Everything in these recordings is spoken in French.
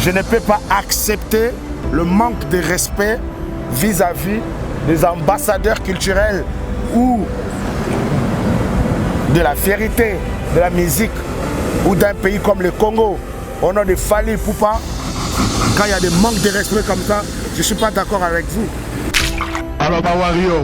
je ne peux pas accepter le manque de respect vis-à-vis des ambassadeurs culturels ou de la fierté de la musique ou d'un pays comme le Congo. Au nom de Fally Ipupa, quand il y a des manques de respect comme ça, je ne suis pas d'accord avec vous. Alors, Warrior,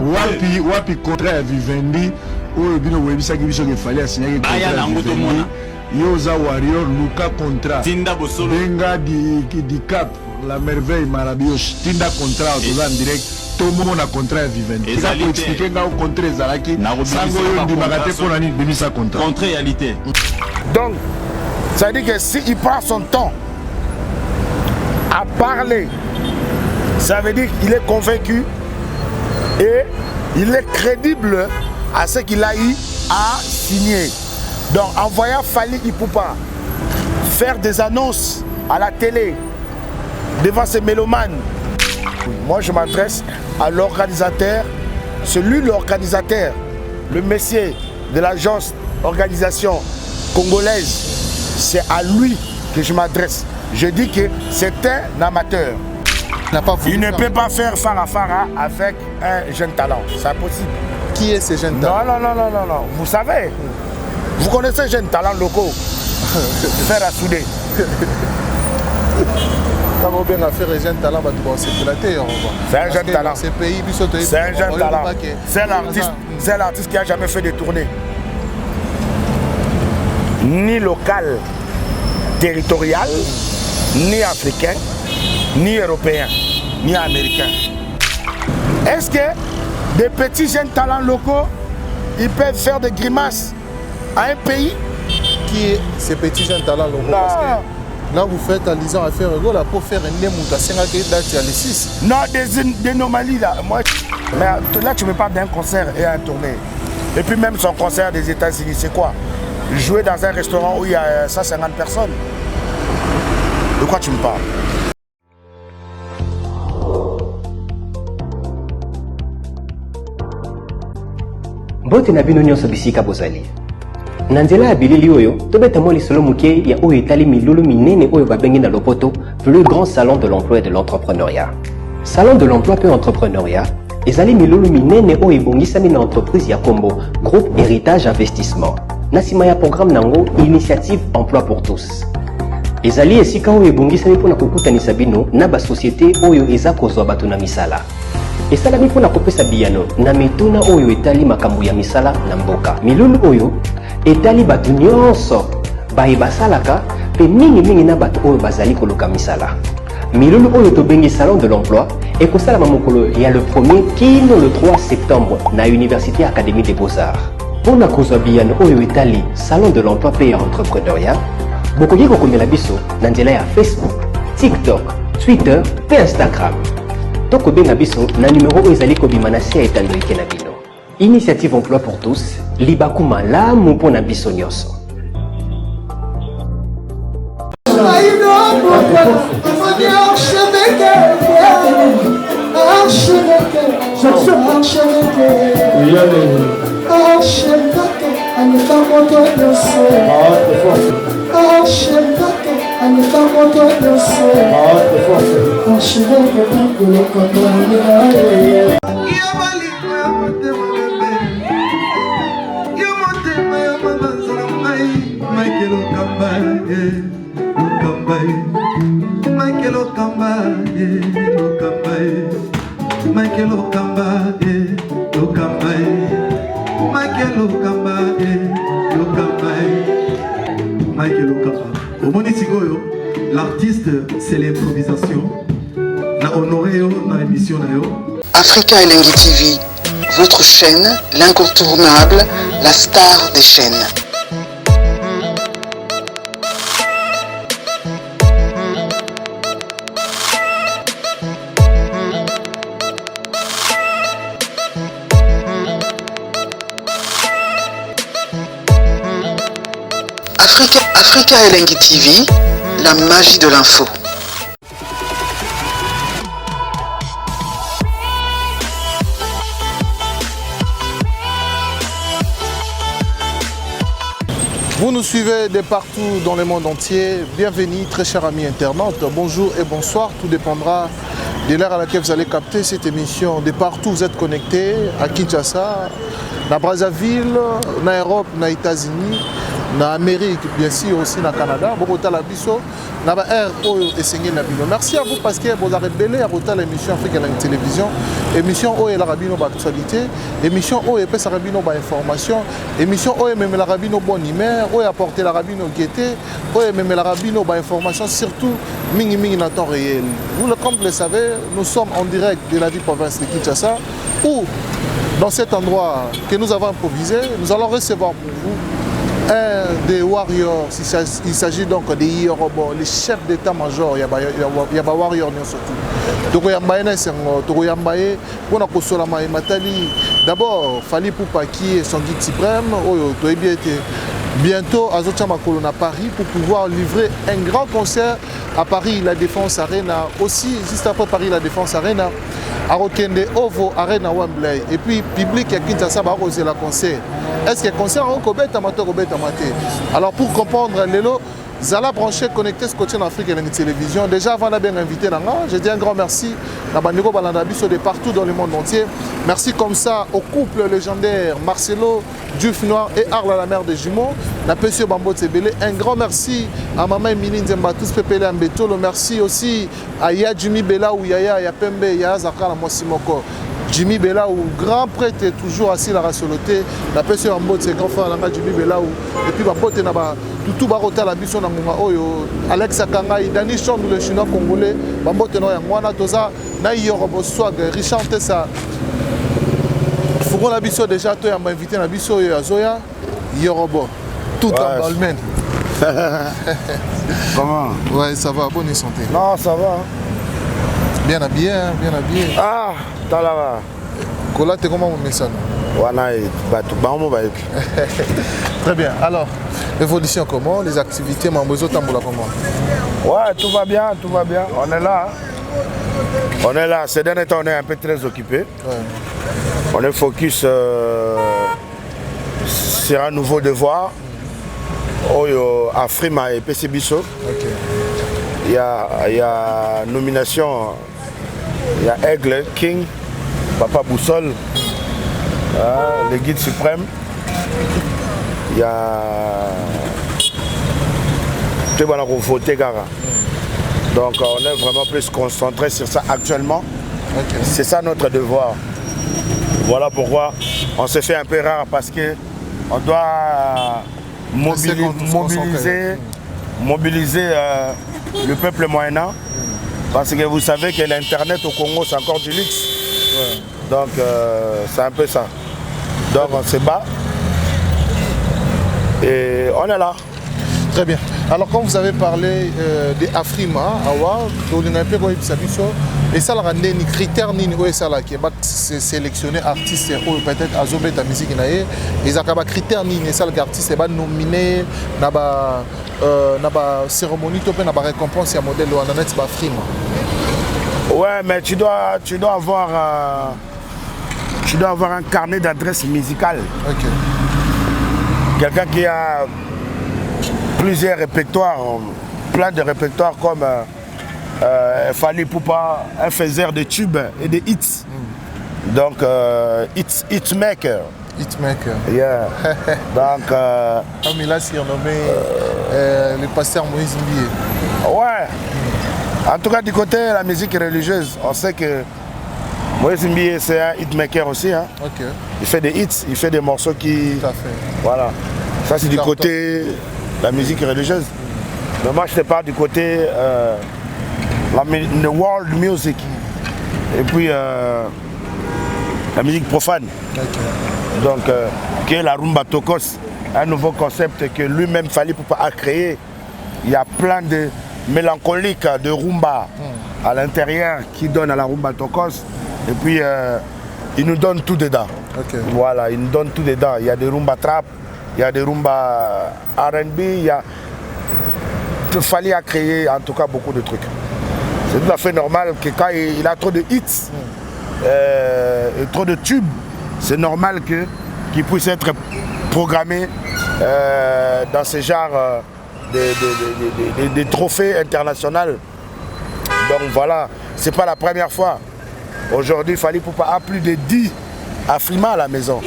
wapi contrat Vivendi, ou bien webisaki biso ke Fally signé contrat Vivendi. Yoza Warrior, Luka contrat. Tinda Bosolo. Benga di Cap, la merveille Marabios. Tinda contrat, en direct. Tout le monde a contrat Vivendi. Il a expliqué que le contrat Zalaki. Sango di Magate pour l'année de sa contrat. Contre réalité. Donc, ça veut dire que s'il prend son temps à parler, ça veut dire qu'il est convaincu et il est crédible à ce qu'il a eu à signer. Donc en voyant Fally Ipupa faire des annonces à la télé devant ces mélomanes, moi je m'adresse à l'organisateur, l'organisateur, le messier de l'agence organisation congolaise, c'est à lui que je m'adresse. Je dis que c'est un amateur. Il ne peut pas faire Farafara avec un jeune talent. C'est impossible. Qui est ce jeune talent? Non. Vous savez, vous connaissez jeunes talents locaux. Faire à souder. Quand on vient à faire les jeunes talents, c'est un jeune talent. C'est un jeune talent. C'est l'artiste qui n'a jamais fait de tournée. Ni local, territorial, ni africain, ni européen, ni américain. Est-ce que des petits jeunes talents locaux, ils peuvent faire des grimaces à un pays? Qui est ces petits jeunes talents locaux? Parce que là, vous faites allusion à faire là pour faire un némouta, c'est là qu'il y a les 6. Non, des anomalies là. Moi, mais là, tu me parles d'un concert et un tournée. Et puis même son concert des États-Unis, c'est quoi? Jouer dans un restaurant où il y a 150 personnes. De quoi tu me parles? Bote na bino nyonso bisika bozali. Na nzela ya bilili oyo, tobeta mo lisolo muke ya oyo etali milulu minene oyo babengi na lopoto, plus grand salon de l'emploi et de l'entrepreneuriat. Salon de l'emploi et entrepreneuriat, ezali milulu minene oyo ebongisami na entreprise ya Kombo, groupe Héritage Investissement. Nasima ya programme nango Initiative Emploi pour tous. Ezali esika oyo ebongisami mpona kokutanisa bino na ba société oyo eza kozwa bato na misala. Esalami mpona kopesa biyano na mituna oyo etali makambo ya misala na mboka. Milulu oyo etali bato nyonso baye basalaka pe mingi na bato oyo bazali koluka misala. Milulu oyo tobengi Salon de l'Emploi ekosalama mokolo ya le 1er kino le 3 septembre na Université Académie des Beaux-Arts. Pona kozwa biyano oyo etali Salon de l'Emploi pe entrepreneuriat, bokoki kokomela biso na nzela ya Facebook, TikTok, Twitter pe Instagram. Toko benga biso na numéro oyo ezali kobima na se ya etando eke na bino. Initiative Emploi pour tous, libakuma lamu mpona biso nyonso. L'artiste, c'est l'improvisation. La honoré dans l'émission. Africa Elengi TV, votre chaîne, l'incontournable, la star des chaînes. Africa Elengi TV, la magie de l'info. Vous nous suivez de partout dans le monde entier. Bienvenue, très chers amis internautes. Bonjour et bonsoir. Tout dépendra de l'heure à laquelle vous allez capter cette émission. De partout, vous êtes connectés à Kinshasa, à Brazzaville, en Europe, aux États-Unis, en Amérique, bien sûr aussi au Canada. Merci à vous parce que vous avez révélé à l'émission Afrique à la télévision. Émission où est la rabino actualité, émission où est la rabino information, émission où est même la rabino bonne humeur, où est apporter la rabino gaieté, où est même la rabino information, surtout mingi en temps réel. Vous, comme vous le savez, nous sommes en direct de la ville province de Kinshasa, où dans cet endroit que nous avons improvisé, nous allons recevoir pour vous un des warriors. Il s'agit donc des Yorobo, les chefs d'état-major, il y a des warriors surtout. Donc il y a d'abord Fally Poupa qui est son guide suprême, bientôt à Zochamakolo à Paris pour pouvoir livrer un grand concert à Paris, la Défense Arena, aussi juste après Paris, la Défense Arena, à Rokende, Ovo, Arena Wembley, et puis public à Kinshasa va oser la concert. Est-ce que le concert est amateur? Alors pour comprendre l'élo, Zala branché, connecté, scotché en Afrique et dans la télévision. Déjà avant d'être invité, je dis un grand merci à Bandego Balandabiso de partout dans le monde entier. Merci comme ça au couple légendaire Marcelo, Diouf Noir et Arla la mère des jumeaux. La PC Bambo Tsebele. Un grand merci à Maman Mini Nzemba, tous Pepele Ambetolo. Merci aussi à Jimmy Bella ou Yaya Yapembe, Yaya Zakala Mosimoko. Jimmy Bella ou grand prêtre est toujours assis à la rationalité. La personne en mode c'est grand frère Jimmy Bella ou et puis Babote Naba tout barota la mission na oyo Alex Akanga Dani Chombe le chinois congolais Babote no yangwana toza na Yorobo swag Richard Tessa. Faut la biso déjà toi m'a invité na biso yo azoya Yorobo tout en balmen. Comment? Ouais, ça va, bonne santé. Non, ça va. Bien habillé, bien habillé. Ah, t'as là. Kola, t'es comment mon message? Très bien. Alors, l'évolution comment? Les activités, Mambozo Tamboula comment? Ouais, tout va bien, tout va bien. On est là. On est là. Ces derniers temps, on est un peu très occupé. Ouais. On est focus sur un nouveau devoir. À Frima et PC Bisso. Okay. Il y a nomination. Il y a Aigle, King, Papa Boussole, le guide suprême. Il y a tout le monde voté Gara. Donc on est vraiment plus concentré sur ça actuellement. Okay. C'est ça notre devoir. Voilà pourquoi on se fait un peu rare parce que on doit mobiliser le peuple moyen. Parce que vous savez que l'Internet au Congo, c'est encore du luxe. Ouais. Donc, c'est un peu ça. Donc, on se bat. Et on est là. Très bien. Alors, quand vous avez parlé des Afrima, et ça, les critères qui est sélectionné artiste peut-être à Zobé ta musique, et ça les critères et ça l'artiste est nominé dans la cérémonie, dans la récompense à modèle ou ananet Afrima. Ouais, mais tu dois avoir un carnet d'adresses musicales. Okay. Quelqu'un qui a plusieurs répertoires, plein de répertoires comme Fally Poupa, un faiseur de tubes et de hits. Donc, hitmaker. Hitmaker. Yeah. Donc, comme il a surnommé le pasteur Moïse Mbié. Ouais. En tout cas, du côté de la musique religieuse, on sait que Moïse Mbié, c'est un hitmaker aussi. Hein. Okay. Il fait des hits, il fait des morceaux qui... Tout à fait. Voilà. Ça, c'est du côté de la musique religieuse. Mais moi, je te parle du côté la world music. Et puis, la musique profane. Okay. Donc, qui est la rumba tokos, un nouveau concept que lui-même Fally Poupa a créé. Il y a plein de mélancoliques de rumba à l'intérieur qui donne à la rumba tokos. Et puis, il nous donne tout dedans. Okay. Voilà, il nous donne tout dedans. Il y a des rumba trap, il y a des rumba R&B, il y a... Fally a créé en tout cas beaucoup de trucs. C'est tout à fait normal que quand il a trop de hits et trop de tubes, c'est normal qu'il puisse être programmé dans ce genre de trophées internationaux. Donc voilà, c'est pas la première fois. Aujourd'hui, Fally Ipupa a plus de 10 Afrima à la maison.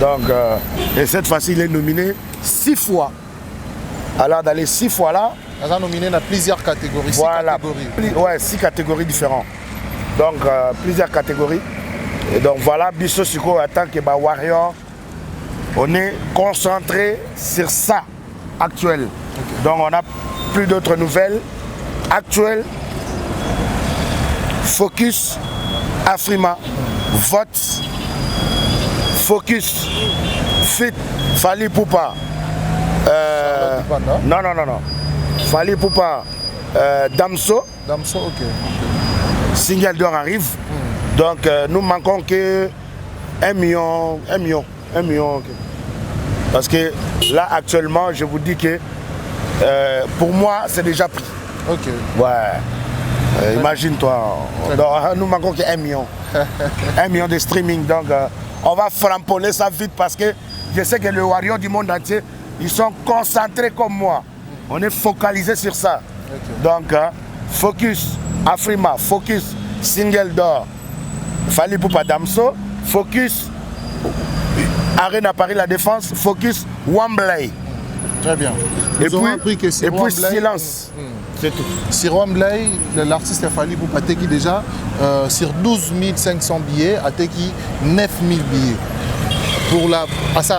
Donc, et cette fois-ci, il est nominé 6 fois. Alors, dans les 6 fois là, il est nominé dans plusieurs catégories. Voilà, 6 catégories différentes. Donc, plusieurs catégories. Et donc, voilà, Bisso Siko, en tant que Warrior, on est concentré sur ça, actuel. Okay. Donc, on n'a plus d'autres nouvelles. Actuelles, focus, Afrima, vote, focus, fit, Fally Ipupa. Non. Fally Ipupa, Damso. Damso, ok. Single d'or arrive. Donc nous manquons que 1 million. Parce que là actuellement, je vous dis que pour moi, c'est déjà pris. Ok. Ouais. Imagine-toi. Nous manquons que 1 million. 1 million de streaming. Donc on va framponner ça vite parce que je sais que les Warriors du monde entier, ils sont concentrés comme moi. On est focalisé sur ça. Okay. Donc, focus Afrima, focus Single d'or, Fally Ipupa Damso, focus Arena Paris La Défense, focus Wembley. Très bien. Et puis silence. C'est tout. Sur Wembley, l'artiste Fally Ipupa a qui déjà sur 12 500 billets, a qui 9 000 billets. Pour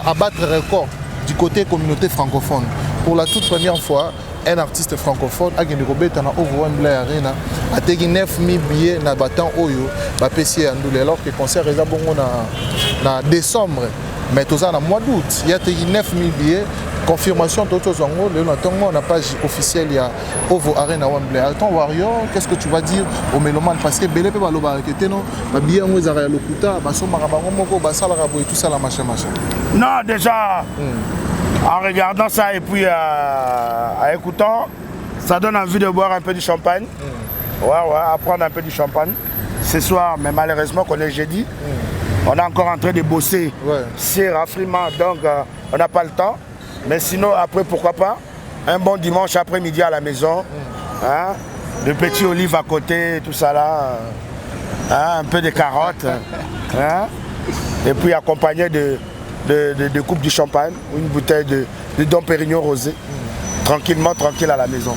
abattre le record du côté communauté francophone. Pour la toute première fois, un artiste francophone a gagné au Wembley Arena a gagné 9 000 billets na battant Oyo, alors que le concert est en décembre, mais tout ça en mois d'août. Il y a 9 000 billets. Confirmation de Tozongo, on n'a pas officiel, il y a Ovo Arena Wembley. Attends, Warrior, qu'est-ce que tu vas dire aux mélomanes? Parce que Belé peut pas le non, déjà, en regardant ça et puis en écoutant, ça donne envie de boire un peu du champagne. Ouais, à prendre un peu du champagne. Ce soir, mais malheureusement, comme j'ai dit, on est encore en train de bosser sur Afrima, donc on n'a pas le temps. Mais sinon, après, pourquoi pas, un bon dimanche après-midi à la maison, hein, de petits olives à côté, tout ça là, hein, un peu de carottes, hein, et puis accompagné de coupes de champagne, ou une bouteille de Dom Pérignon rosé, tranquille à la maison.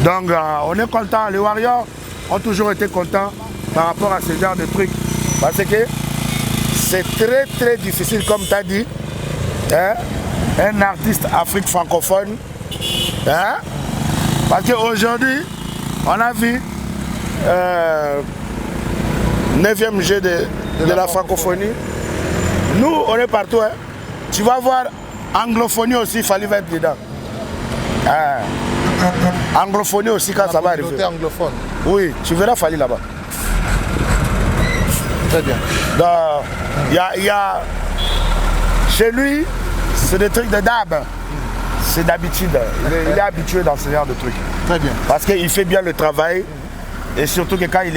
Donc, on est content. Les Warriors ont toujours été contents par rapport à ce genre de trucs. Parce que c'est très difficile, comme tu as dit, hein, un artiste Afrique francophone, hein? Parce qu'aujourd'hui, on a vu 9e jeu de la francophonie. Nous, on est partout. Hein? Tu vas voir anglophonie aussi, il fallait être dedans. Anglophonie aussi, quand ça va arriver. Anglophone. Oui, tu verras Fally là-bas. Très bien. Il y a chez lui, c'est des trucs de dab. C'est d'habitude. Il est habitué dans ce genre de trucs. Très bien. Parce qu'il fait bien le travail. Et surtout que quand il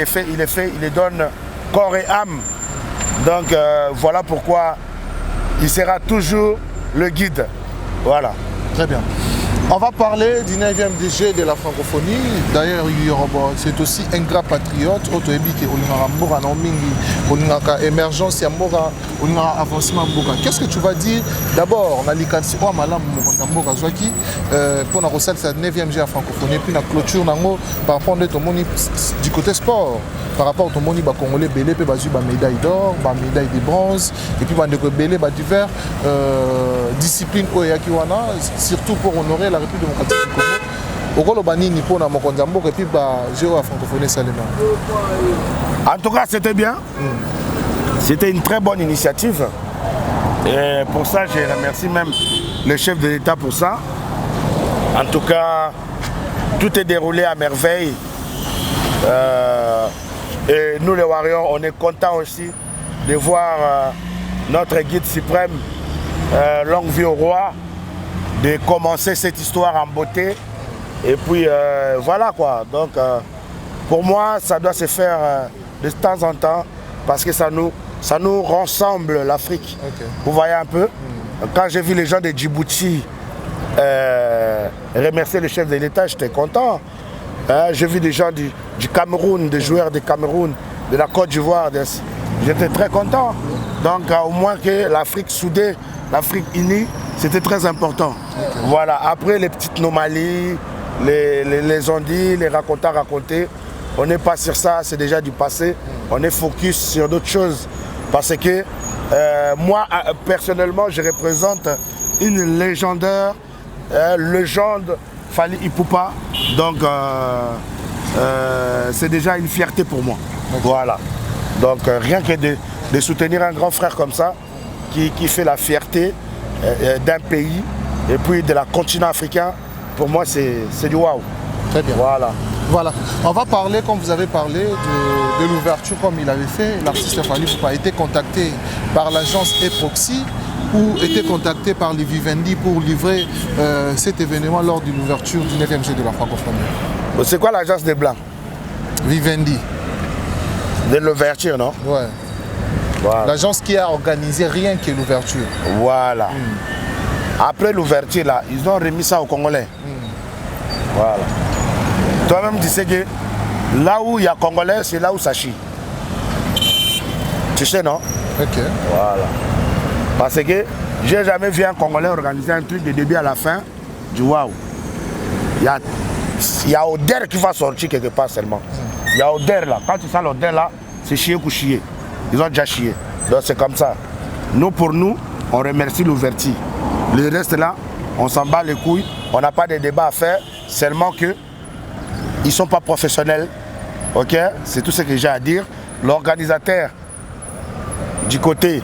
les donne corps et âme. Donc voilà pourquoi il sera toujours le guide. Voilà. Très bien. On va parler du 9e DG de la francophonie. D'ailleurs, c'est aussi un grand patriote. Émergence, avancement. Qu'est-ce que tu vas dire? D'abord, on a l'icance pour la 9e DG à la francophonie. Puis la clôture par rapport du côté sport. Par rapport au Moni Congolais, Belé peut avoir médaille d'or, médaille de bronze, et puis Belé divers disciplines surtout pour honorer la République démocratique du Congo. Et puis la francophonie Salema. En tout cas, c'était bien. C'était une très bonne initiative. Et pour ça, je remercie même le chef de l'État pour ça. En tout cas, tout est déroulé à merveille. Et nous les Warriors, on est contents aussi de voir notre guide suprême, longue vie au roi, de commencer cette histoire en beauté. Et puis voilà quoi. Donc pour moi, ça doit se faire de temps en temps parce que ça nous rassemble l'Afrique. Okay. Vous voyez un peu. Quand j'ai vu les gens de Djibouti remercier le chef de l'État, j'étais content. J'ai vu des gens du Cameroun, des joueurs du Cameroun, de la Côte d'Ivoire. J'étais très content. Donc au moins que l'Afrique soudée, l'Afrique unie, c'était très important. Voilà. Après les petites anomalies, les ondits, les raconter, on n'est pas sur ça, c'est déjà du passé. On est focus sur d'autres choses. Parce que moi, personnellement, je représente une légendaire légende Fally Ipupa. Donc, c'est déjà une fierté pour moi. Voilà. Donc, rien que de soutenir un grand frère comme ça, qui fait la fierté d'un pays et puis de la continent africain, pour moi, c'est du waouh. Très bien. Voilà. Voilà. On va parler, comme vous avez parlé, de l'ouverture comme il avait fait. L'artiste Fally Ipupa a été contacté par l'agence Eproxy ou été contacté par les Vivendi pour livrer cet événement lors de l'ouverture du 9e jeu de la francophonie. C'est quoi l'agence des Blancs? Vivendi. De l'ouverture, non? Ouais. Voilà. L'agence qui a organisé rien que l'ouverture. Voilà. Après l'ouverture, là, ils ont remis ça aux Congolais. Voilà. Toi-même, tu sais que là où il y a Congolais, c'est là où ça chie. Tu sais, non? Ok. Voilà. Parce que j'ai jamais vu un Congolais organiser un truc de début à la fin du waouh. Il y a odeur qui va sortir quelque part seulement. Il y a odeur là. Quand tu sens l'odeur là, c'est chier ou chier. Ils ont déjà chié. Donc c'est comme ça. Nous, pour nous, on remercie l'ouverture. Le reste là, on s'en bat les couilles. On n'a pas de débat à faire. Seulement que ils ne sont pas professionnels. Ok? C'est tout ce que j'ai à dire. L'organisateur du côté,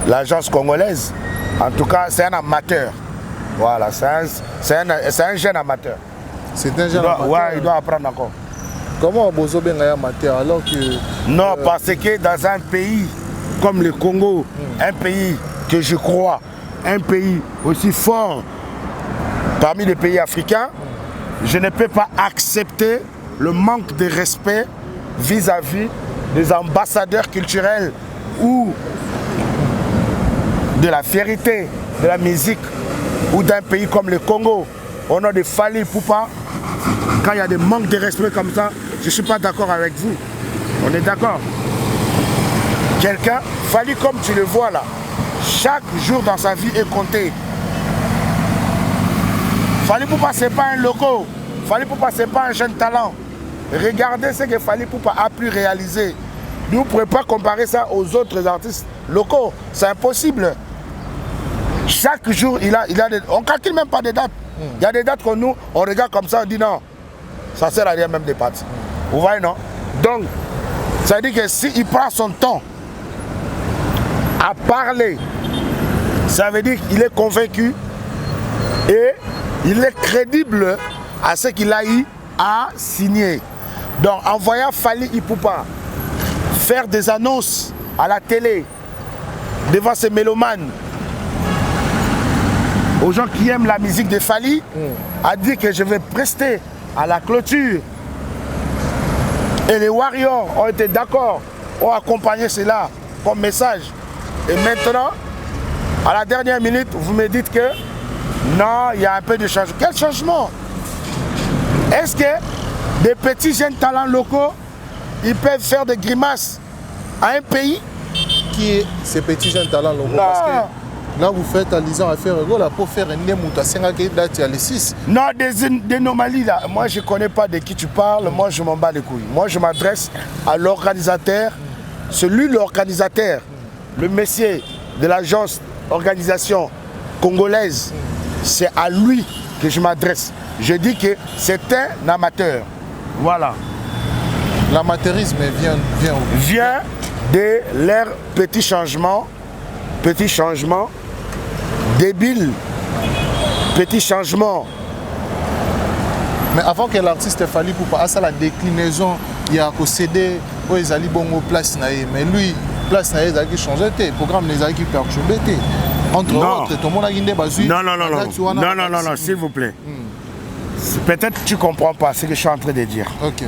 l'agence congolaise, en tout cas, c'est un amateur. Voilà, c'est un jeune amateur. C'est un jeune amateur. Ouais, il doit apprendre encore. Comment Bozo Ben est amateur alors que... Non, parce que dans un pays comme le Congo, un pays que je crois, un pays aussi fort parmi les pays africains, je ne peux pas accepter le manque de respect vis-à-vis des ambassadeurs culturels ou de la fierté de la musique ou d'un pays comme le Congo. On a des Fally Ipupa. Quand il y a des manques de respect comme ça, je ne suis pas d'accord avec vous. On est d'accord? Quelqu'un, Fally comme tu le vois là, chaque jour dans sa vie est compté. Fally Ipupa, ce n'est pas un loco. Fally Ipupa, ce n'est pas un jeune talent. Regardez ce que Fally Ipupa a pu réaliser. Nous ne pouvons pas comparer ça aux autres artistes locaux. C'est impossible. Chaque jour, on ne calcule même pas des dates. Il y a des dates que nous, on regarde comme ça, on dit non, ça ne sert à rien même des parties. Vous voyez, non? Donc, ça veut dire que s'il prend son temps à parler, ça veut dire qu'il est convaincu et il est crédible à ce qu'il a eu à signer. Donc, en voyant Fally Ipupa faire des annonces à la télé devant ses mélomanes, aux gens qui aiment la musique de Fally, a dit que je vais prester à la clôture. Et les Warriors ont été d'accord, ont accompagné cela comme message. Et maintenant, à la dernière minute, vous me dites que non, il y a un peu de changement. Quel changement? Est-ce que des petits jeunes talents locaux, ils peuvent faire des grimaces à un pays? Qui est ces petits jeunes talents locaux? Parce que là, vous faites allusion à faire là pour faire un date à les 6. Non, des anomalies là. Moi, je ne connais pas de qui tu parles. Moi, je m'en bats les couilles. Moi, je m'adresse à l'organisateur. L'organisateur, le monsieur de l'agence organisation congolaise, c'est à lui que je m'adresse. Je dis que c'est un amateur. Voilà. L'amateurisme vient où? Vient de leurs petits changements débiles, petits changements. Mais avant que l'artiste Fally Ipupa fasse la déclinaison, il y a un CD où ils allaient bon place naïe. Mais lui, place naïe, il a changé, le programme les a qui perturbé. Entre autres, tout le monde a guindé basu. Non, s'il vous plaît. Peut-être que tu ne comprends pas ce que je suis en train de dire. Ok.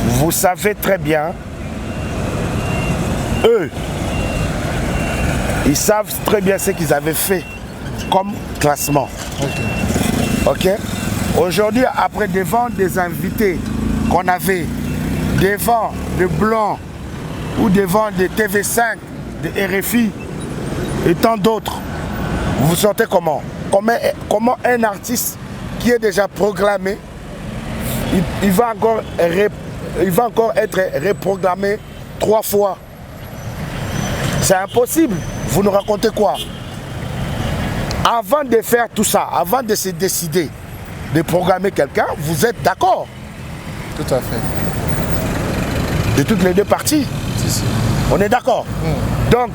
Vous savez très bien, eux, Ils savent très bien ce qu'ils avaient fait comme classement. Ok. Aujourd'hui, après devant des invités qu'on avait, devant de Blanc ou devant des TV5, de RFI et tant d'autres, vous vous sentez comment? Comment un artiste qui est déjà proclamé, il va encore être reprogrammé 3 fois? C'est impossible. Vous nous racontez quoi? Avant de faire tout ça, avant de se décider de programmer quelqu'un, vous êtes d'accord? Tout à fait. De toutes les deux parties? Si. On est d'accord? Donc,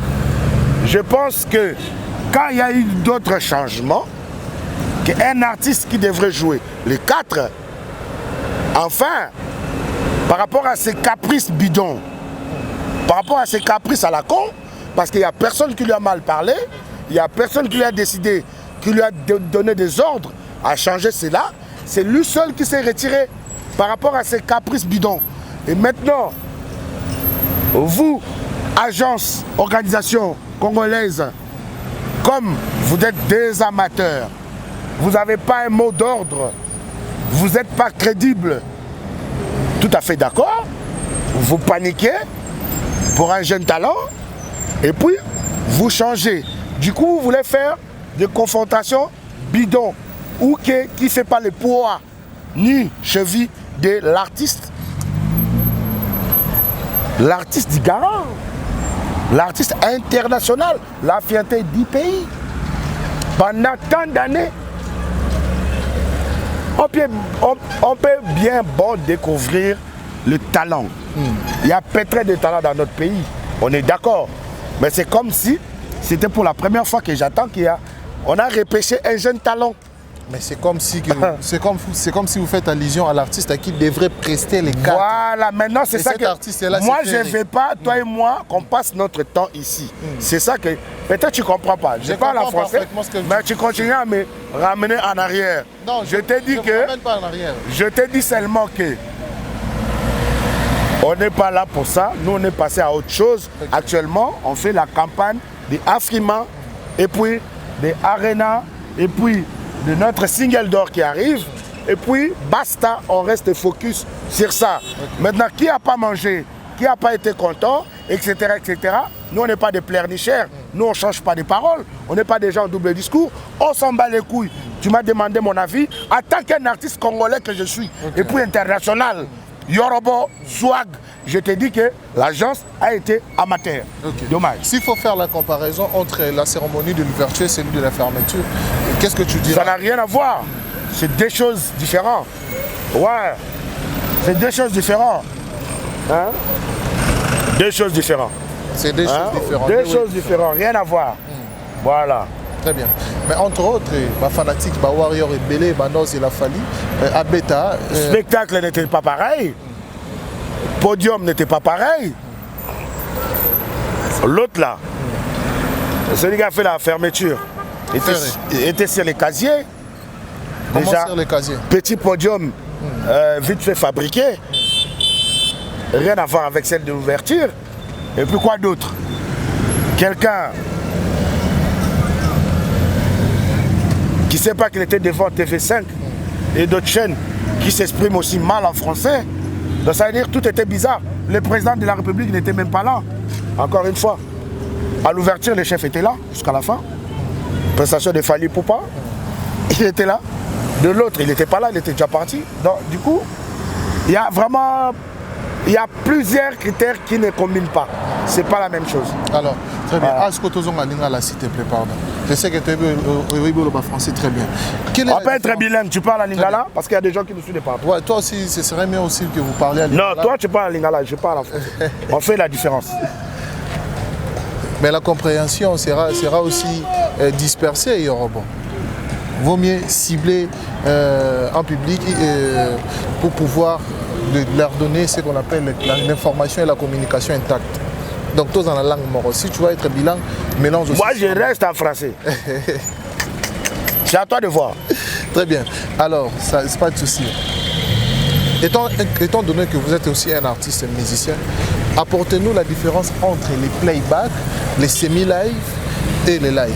je pense que quand il y a eu d'autres changements, qu'un artiste qui devrait jouer les 4, enfin, par rapport à ses caprices bidons, par rapport à ses caprices à la con, parce qu'il n'y a personne qui lui a mal parlé, il n'y a personne qui lui a décidé, qui lui a donné des ordres à changer cela, c'est lui seul qui s'est retiré par rapport à ses caprices bidons. Et maintenant, vous, agence, organisation congolaise, comme vous êtes des amateurs, vous n'avez pas un mot d'ordre, vous n'êtes pas crédible, tout à fait d'accord, vous paniquez pour un jeune talent, et puis vous changez. Du coup, vous voulez faire des confrontations bidons, ou qui ne fait pas le poids ni cheville de l'artiste. L'artiste du garant, l'artiste international, la fierté du pays. Pendant tant d'années, on peut bien découvrir le talent. Il y a peut-être de talent dans notre pays, on est d'accord. Mais c'est comme si c'était pour la première fois que j'attends qu'on a repêché un jeune talent. Mais c'est comme si vous faites allusion à l'artiste à qui devrait prester les 4. Voilà, maintenant c'est ça que moi je ne veux pas, toi et moi, qu'on passe notre temps ici. C'est ça que peut-être tu ne comprends pas. Je parle en français, mais tu continues à me ramener en arrière. Non, je ne ramène pas en arrière. Je te dis seulement que on n'est pas là pour ça. Nous, on est passé à autre chose. Okay. Actuellement, on fait la campagne des Afrima, et puis des Arena, et puis de notre single d'or qui arrive. Et puis, basta, on reste focus sur ça. Okay. Maintenant, qui n'a pas mangé, qui n'a pas été content, etc., etc. Nous, on n'est pas des pleurnicheurs. Nous, on ne change pas de paroles. On n'est pas des gens en double discours. On s'en bat les couilles. Tu m'as demandé mon avis en tant qu'un artiste congolais que je suis. Okay. Et puis international. Yorobo, Swag, je te dis que l'agence a été amateur. Okay. Dommage. S'il faut faire la comparaison entre la cérémonie de l'ouverture et celle de la fermeture, qu'est-ce que tu dirais? Ça n'a rien à voir. C'est deux choses différentes. Ouais. C'est deux choses différentes. Hein? Deux choses différentes. C'est deux choses différentes. Deux choses différentes, rien à voir. Voilà. Très bien. Mais entre autres, ma fanatique, ma Warrior et Belé, Manos et la Fali, Abeta. Le spectacle n'était pas pareil. Podium n'était pas pareil. L'autre là, celui qui a fait la fermeture, était sur les casiers. Comment déjà, sur les casiers? Petit podium, vite fait fabriqué. Rien à voir avec celle de l'ouverture. Et puis quoi d'autre? Quelqu'un qui ne sait pas qu'il était devant TV5 et d'autres chaînes qui s'expriment aussi mal en français. Donc ça veut dire que tout était bizarre. Le président de la République n'était même pas là. Encore une fois. À l'ouverture, le chef était là jusqu'à la fin. Prestation de Fali Poupa. Il était là. De l'autre, il n'était pas là, il était déjà parti. Donc du coup, il y a vraiment... Il y a plusieurs critères qui ne combinent pas. Ce n'est pas la même chose. Alors, très bien. Est-ce que tu as la s'il te plaît, pardon? Je sais que tu es le français très bien. On peut être bilingue. Tu parles en lingala parce qu'il y a des gens qui nous suivent pas. Ouais, toi aussi, ce serait mieux aussi que vous parliez en lingala. Non, toi tu parles en lingala, je parle en français. On fait la différence. Mais la compréhension sera aussi dispersée, Yorobo. Vaut mieux cibler en public pour pouvoir leur donner ce qu'on appelle l'information et la communication intacte. Donc, tous dans la langue moro. Si tu vas être bilingue, mélange aussi. Moi, je reste en français. C'est à toi de voir. Très bien. Alors, ça, c'est pas de souci. Étant donné que vous êtes aussi un artiste, un musicien, apportez-nous la différence entre les playbacks, les semi-live et les lives?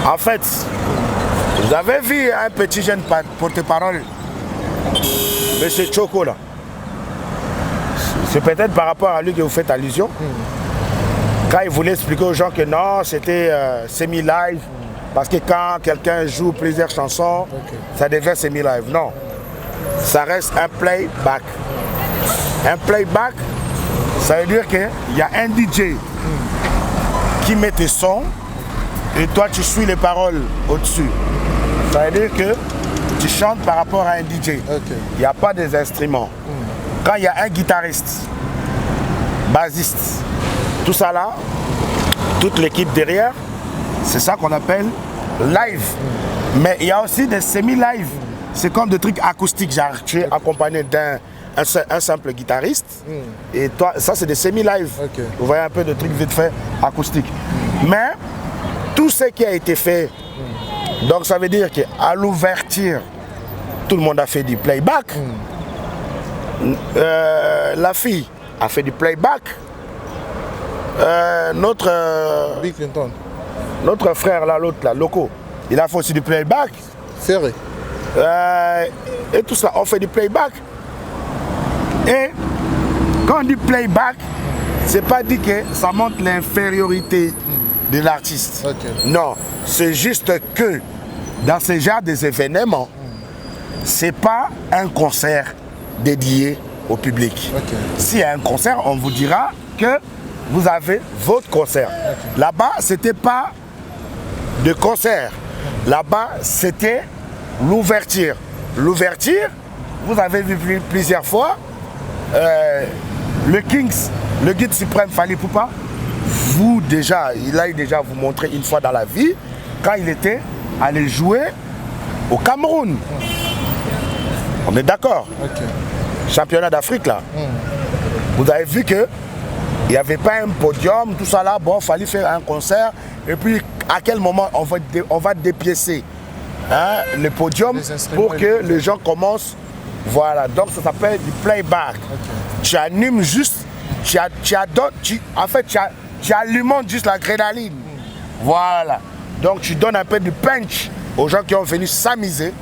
En fait, vous avez vu un petit jeune porte-parole, M. Choko là. C'est peut-être par rapport à lui que vous faites allusion. Quand il voulait expliquer aux gens que non, c'était semi-live, parce que quand quelqu'un joue plusieurs chansons, ça devient semi-live. Non, ça reste un playback. Un playback, ça veut dire qu'il y a un DJ qui met tes sons et toi tu suis les paroles au-dessus. Ça veut dire que tu chantes par rapport à un DJ. Il n'y a pas des instruments. Quand il y a un guitariste, bassiste, tout ça là, toute l'équipe derrière, c'est ça qu'on appelle live. Mais il y a aussi des semi-live. C'est comme des trucs acoustiques. Genre, tu es accompagné d'un simple guitariste. Et toi, ça c'est des semi-live. Vous voyez un peu de trucs vite fait acoustiques. Mais tout ce qui a été fait, donc ça veut dire qu'à l'ouverture, tout le monde a fait du playback. La fille a fait du playback. Bill Clinton. Notre frère là, l'autre là, Loco, il a fait aussi du playback. Ferré. Et tout ça, on fait du playback. Et quand on dit playback, c'est pas dit que ça montre l'infériorité de l'artiste. Non, c'est juste que dans ce genre des événements, c'est pas un concert dédié au public. S'il y a un concert, on vous dira que vous avez votre concert. Là-bas, c'était pas de concert. Là-bas, c'était l'ouverture. L'ouverture, vous avez vu plusieurs fois, le Kings, le guide suprême Fally Ipupa, il a déjà vous montré une fois dans la vie, quand il était allé jouer au Cameroun. On est d'accord. Championnat d'Afrique là. Vous avez vu que il n'y avait pas un podium, tout ça là, bon, il fallait faire un concert. Et puis, à quel moment on va dépiécer le podium pour que les gens commencent. Voilà, donc ça s'appelle du playback. Tu animes juste, en fait, tu alimentes juste l'adrénaline. Voilà. Donc, tu donnes un peu de punch aux gens qui ont venu s'amuser,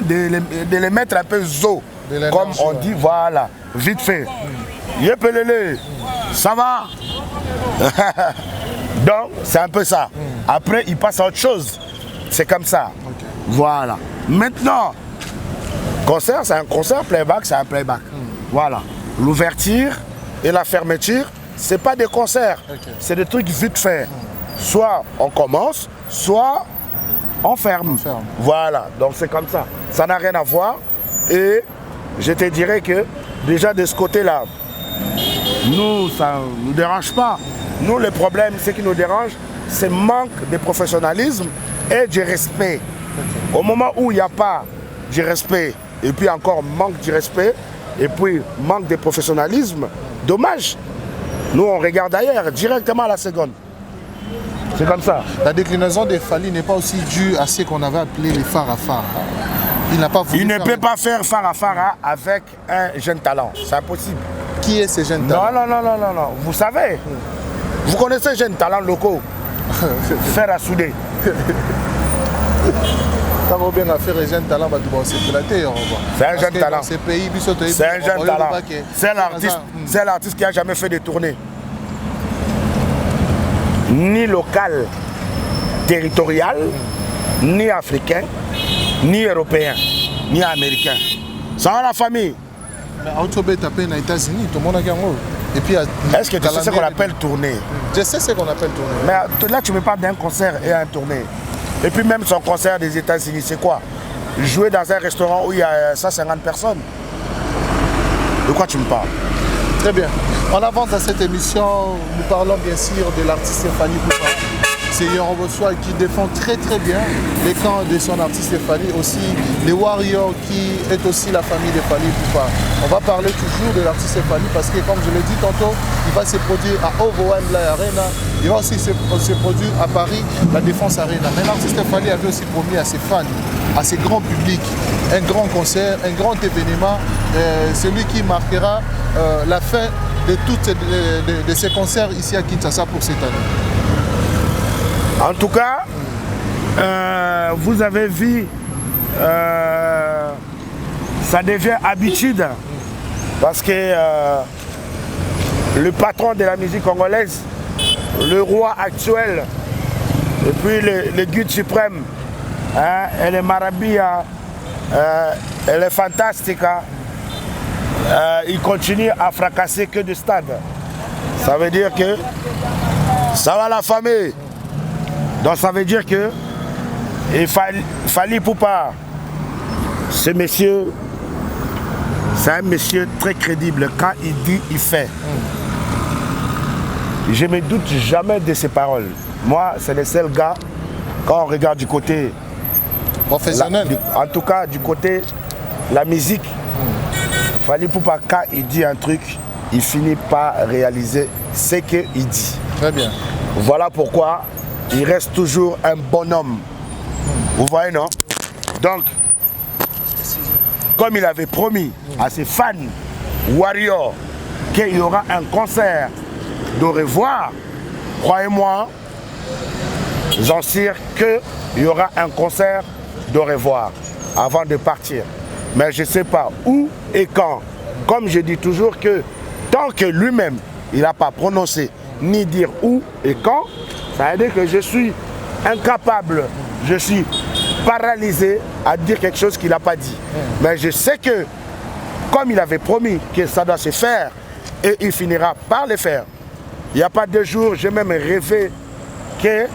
de les mettre un peu zo, comme on dit, voilà, vite fait. Yepelele, ça va? Donc, c'est un peu ça. Après, il passe à autre chose. C'est comme ça. Voilà. Maintenant, concert, c'est un concert, playback, c'est un playback. Voilà. L'ouverture et la fermeture, c'est pas des concerts. C'est des trucs vite fait. Soit on commence, soit on ferme. Voilà. Donc, c'est comme ça. Ça n'a rien à voir. Et je te dirais que, déjà de ce côté-là, nous, ça ne nous dérange pas. Nous, le problème, ce qui nous dérange, c'est le manque de professionnalisme et du respect. Au moment où il n'y a pas du respect, et puis encore manque du respect, et puis manque de professionnalisme, dommage. Nous, on regarde ailleurs, directement à la seconde. C'est comme ça. La déclinaison de Fally n'est pas aussi due à ce qu'on avait appelé les Farafara. Il n'a pas voulu. Il ne peut pas faire Farafara avec un jeune talent. C'est impossible. Qui est ce jeune talent? Non. Vous savez, vous connaissez les jeunes talents locaux. Faire à souder. Quand on vient à faire les jeunes talents, c'est un jeune talent. C'est un jeune talent. C'est l'artiste qui n'a jamais fait de tournée. Ni local, territorial, ni africain, ni européen, ni américain. Ça va la famille. Mais États-Unis, tout le monde a gagné. Est-ce que tu sais ce qu'on appelle tournée? Je sais ce qu'on appelle tournée. Mais là, tu me parles d'un concert et un tournée. Et puis même son concert des États-Unis, c'est quoi? Jouer dans un restaurant où il y a 150 personnes. De quoi tu me parles? Très bien. En avance à cette émission, nous parlons bien sûr de l'artiste Fally Ipupa. C'est Yorobo Soir qui défend très bien les camps de son artiste Fally, aussi les Warriors qui est aussi la famille de Fally Ipupa. On va parler toujours de l'artiste Fally parce que comme je l'ai dit tantôt, il va se produire à OVO Wembley Arena, il va aussi se produire à Paris, la Défense Arena. Mais l'artiste Fally avait aussi promis à ses fans, à ses grands publics, un grand concert, un grand événement, celui qui marquera la fin de ces concerts ici à Kinshasa pour cette année? En tout cas, vous avez vu, ça devient habitude parce que le patron de la musique congolaise, le roi actuel, et puis le guide suprême, hein, elle est Marabia, elle est fantastique, hein. Il continue à fracasser que de stades. Ça veut dire que ça va la famille. Donc ça veut dire que Fally Ipupa, ce monsieur, c'est un monsieur très crédible. Quand il dit, il fait. Je ne me doute jamais de ses paroles. Moi, c'est le seul gars, quand on regarde du côté professionnel, en tout cas du côté la musique, Fally Ipupa, quand il dit un truc, il finit par réaliser ce qu'il dit. Très bien. Voilà pourquoi il reste toujours un bonhomme. Vous voyez, non? Donc, comme il avait promis à ses fans Warriors qu'il y aura un concert de revoir, croyez-moi, j'en sais qu'il y aura un concert de revoir avant de partir. Mais je ne sais pas où et quand. Comme je dis toujours que tant que lui-même, il n'a pas prononcé ni dire où et quand, ça veut dire que je suis incapable, je suis paralysé à dire quelque chose qu'il n'a pas dit. Mais je sais que, comme il avait promis que ça doit se faire, et il finira par le faire. Il n'y a pas 2 jours, j'ai même rêvé que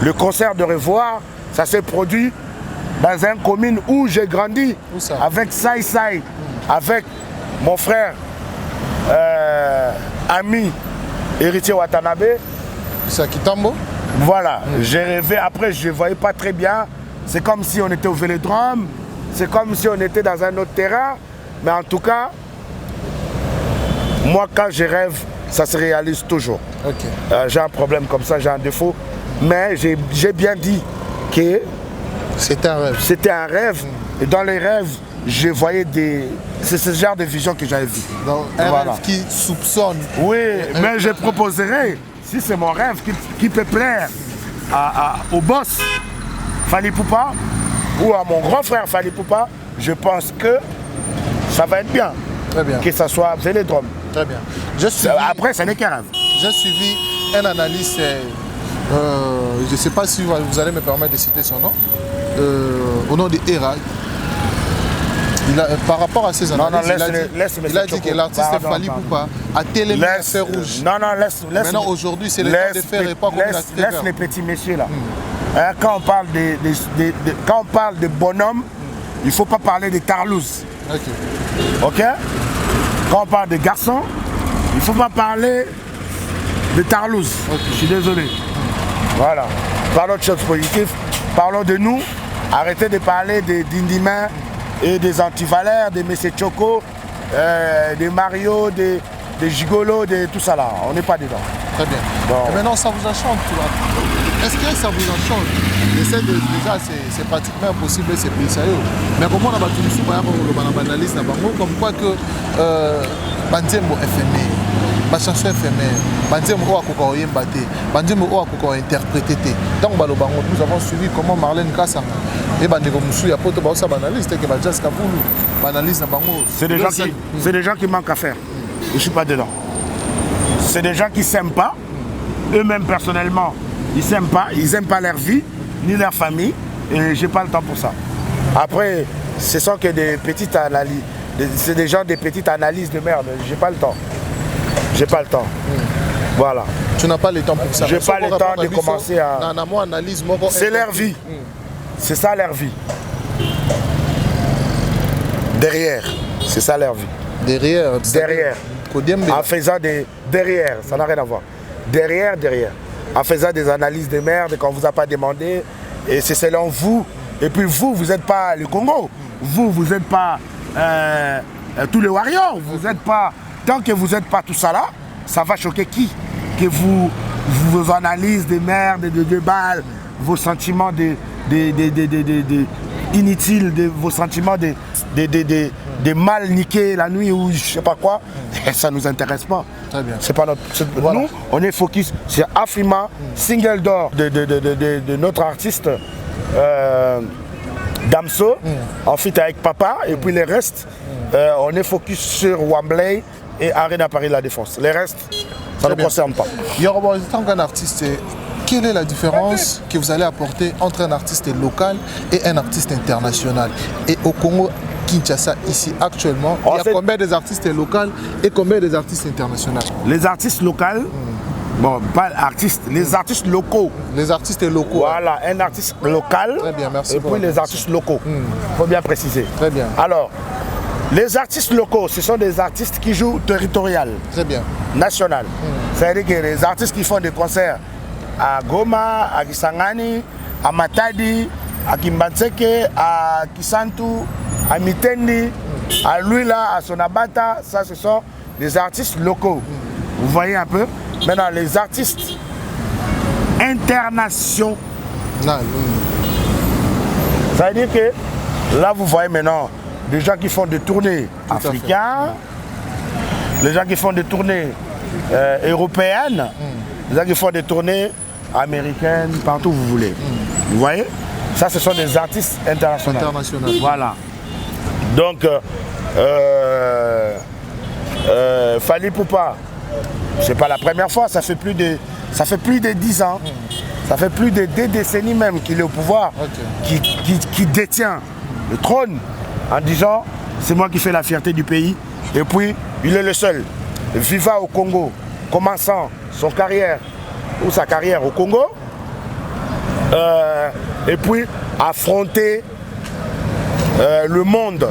le concert de revoir, ça s'est produit dans une commune où j'ai grandi, avec Sai Sai, avec mon frère, ami, héritier Watanabe. C'est Kitambo. Voilà, j'ai rêvé, après je ne voyais pas très bien. C'est comme si on était au Vélodrome, c'est comme si on était dans un autre terrain. Mais en tout cas, moi quand je rêve, ça se réalise toujours. Okay. J'ai un problème comme ça, j'ai un défaut. Mais j'ai bien dit que c'était un rêve. C'était un rêve. Et dans les rêves, je voyais des... C'est ce genre de vision que j'avais vu. Donc, un rêve qui soupçonne. Oui, mais je proposerai, si c'est mon rêve qui peut plaire au boss Fally Ipupa ou à mon grand frère Fally Ipupa, je pense que ça va être bien. Très bien. Que ça soit Vélodrome. Très bien. Après, ce n'est qu'un rêve. J'ai suivi un analyste, je ne sais pas si vous allez me permettre de citer son nom, au nom de Hera. Par rapport à ces analyses, il a dit que l'artiste Fally Ipupa a télé fait rouge. Non, laisse. Maintenant, aujourd'hui, c'est le temps de faire et pas comme laisse les petits messieurs là. Quand on parle quand on parle de bonhomme, il ne faut pas parler de tarlouse. Ok? Quand on parle de garçon, il ne faut pas parler de tarlouse. Je suis désolé. Voilà. Parlons de choses positives. Parlons de nous. Arrêtez de parler d'Indima et des antivaleurs, des Messé Choco, des Mario, des Gigolo, de tout ça là. On n'est pas dedans. Très bien. Et maintenant, ça vous enchante, tu vois. Est-ce que ça vous enchante? Déjà, c'est pratiquement impossible de se payer ça. Mais comment on a battu le analyse comme quoi que Bandiembo éphémère, ma chanson éphémère, Bandiembo a oyembate, Bandiembo a interprété. Donc nous avons suivi comment Marlène Kassanga et Bandeko Moussou a poto baosa banaliste que Badjas Kaboulou banalise na bango. C'est des gens qui manquent à faire. Je suis pas dedans. C'est des gens qui s'aiment pas. Eux-mêmes personnellement, ils n'aiment pas leur vie, ni leur famille, et j'ai pas le temps pour ça. Après, ce sont que des petites analyses, c'est des gens des petites analyses de merde, j'ai pas le temps. J'ai pas le temps. Voilà. Tu n'as pas le temps pour ça. J'ai pas le temps de commencer à... C'est leur vie. C'est ça leur vie. Derrière, c'est ça leur vie. Derrière. En faisant des... Derrière, ça n'a rien à voir. Derrière. En faisant des analyses de merde qu'on ne vous a pas demandé. Et c'est selon vous. Et puis vous n'êtes pas le Congo. Vous n'êtes pas tous les Warriors. Vous n'êtes pas... Tant que vous n'êtes pas tout ça là, ça va choquer qui? Que vos analyses de merde, de balles, vos sentiments inutiles, vos sentiments des mâles niqués la nuit ou je sais pas quoi, ça nous intéresse pas. Très bien. C'est pas notre. Voilà. Nous, on est focus sur Afrima, single d'or de notre artiste Damso, en fait avec Papa, et puis les restes, on est focus sur Wembley et Arena Paris La Défense. Les restes, ça ne nous concerne pas. Yorobo, en tant qu'un artiste, quelle est la différence que vous allez apporter entre un artiste local et un artiste international? Et au Congo, Kinshasa, ici actuellement, il y a combien des artistes locaux et combien des artistes internationaux? Les artistes locaux, bon, pas artistes, les artistes locaux. Les artistes locaux. Voilà, un artiste local. Très bien, merci. Et puis les artistes locaux. Il faut bien préciser. Très bien. Alors, les artistes locaux, ce sont des artistes qui jouent territorial. Très bien. National. C'est-à-dire que les artistes qui font des concerts à Goma, à Kisangani, à Matadi, à Kimbanseke, à Kisantu, à Mitendi, à Luila, à Sonabata, ça ce sont des artistes locaux. Vous voyez un peu? Maintenant, les artistes internationaux, ça veut dire que là, vous voyez maintenant des gens qui font des tournées africaines, les gens qui font des tournées européennes, les gens qui font des tournées américaines, partout où vous voulez. Vous voyez? Ça, ce sont des artistes internationaux. Voilà. Donc, Fally Ipupa, c'est pas la première fois, ça fait plus de 10 ans, ça fait plus de 2 décennies même qu'il est au pouvoir, qui détient le trône en disant c'est moi qui fais la fierté du pays, et puis il est le seul vivant au Congo, commençant sa carrière au Congo, et puis affronter le monde.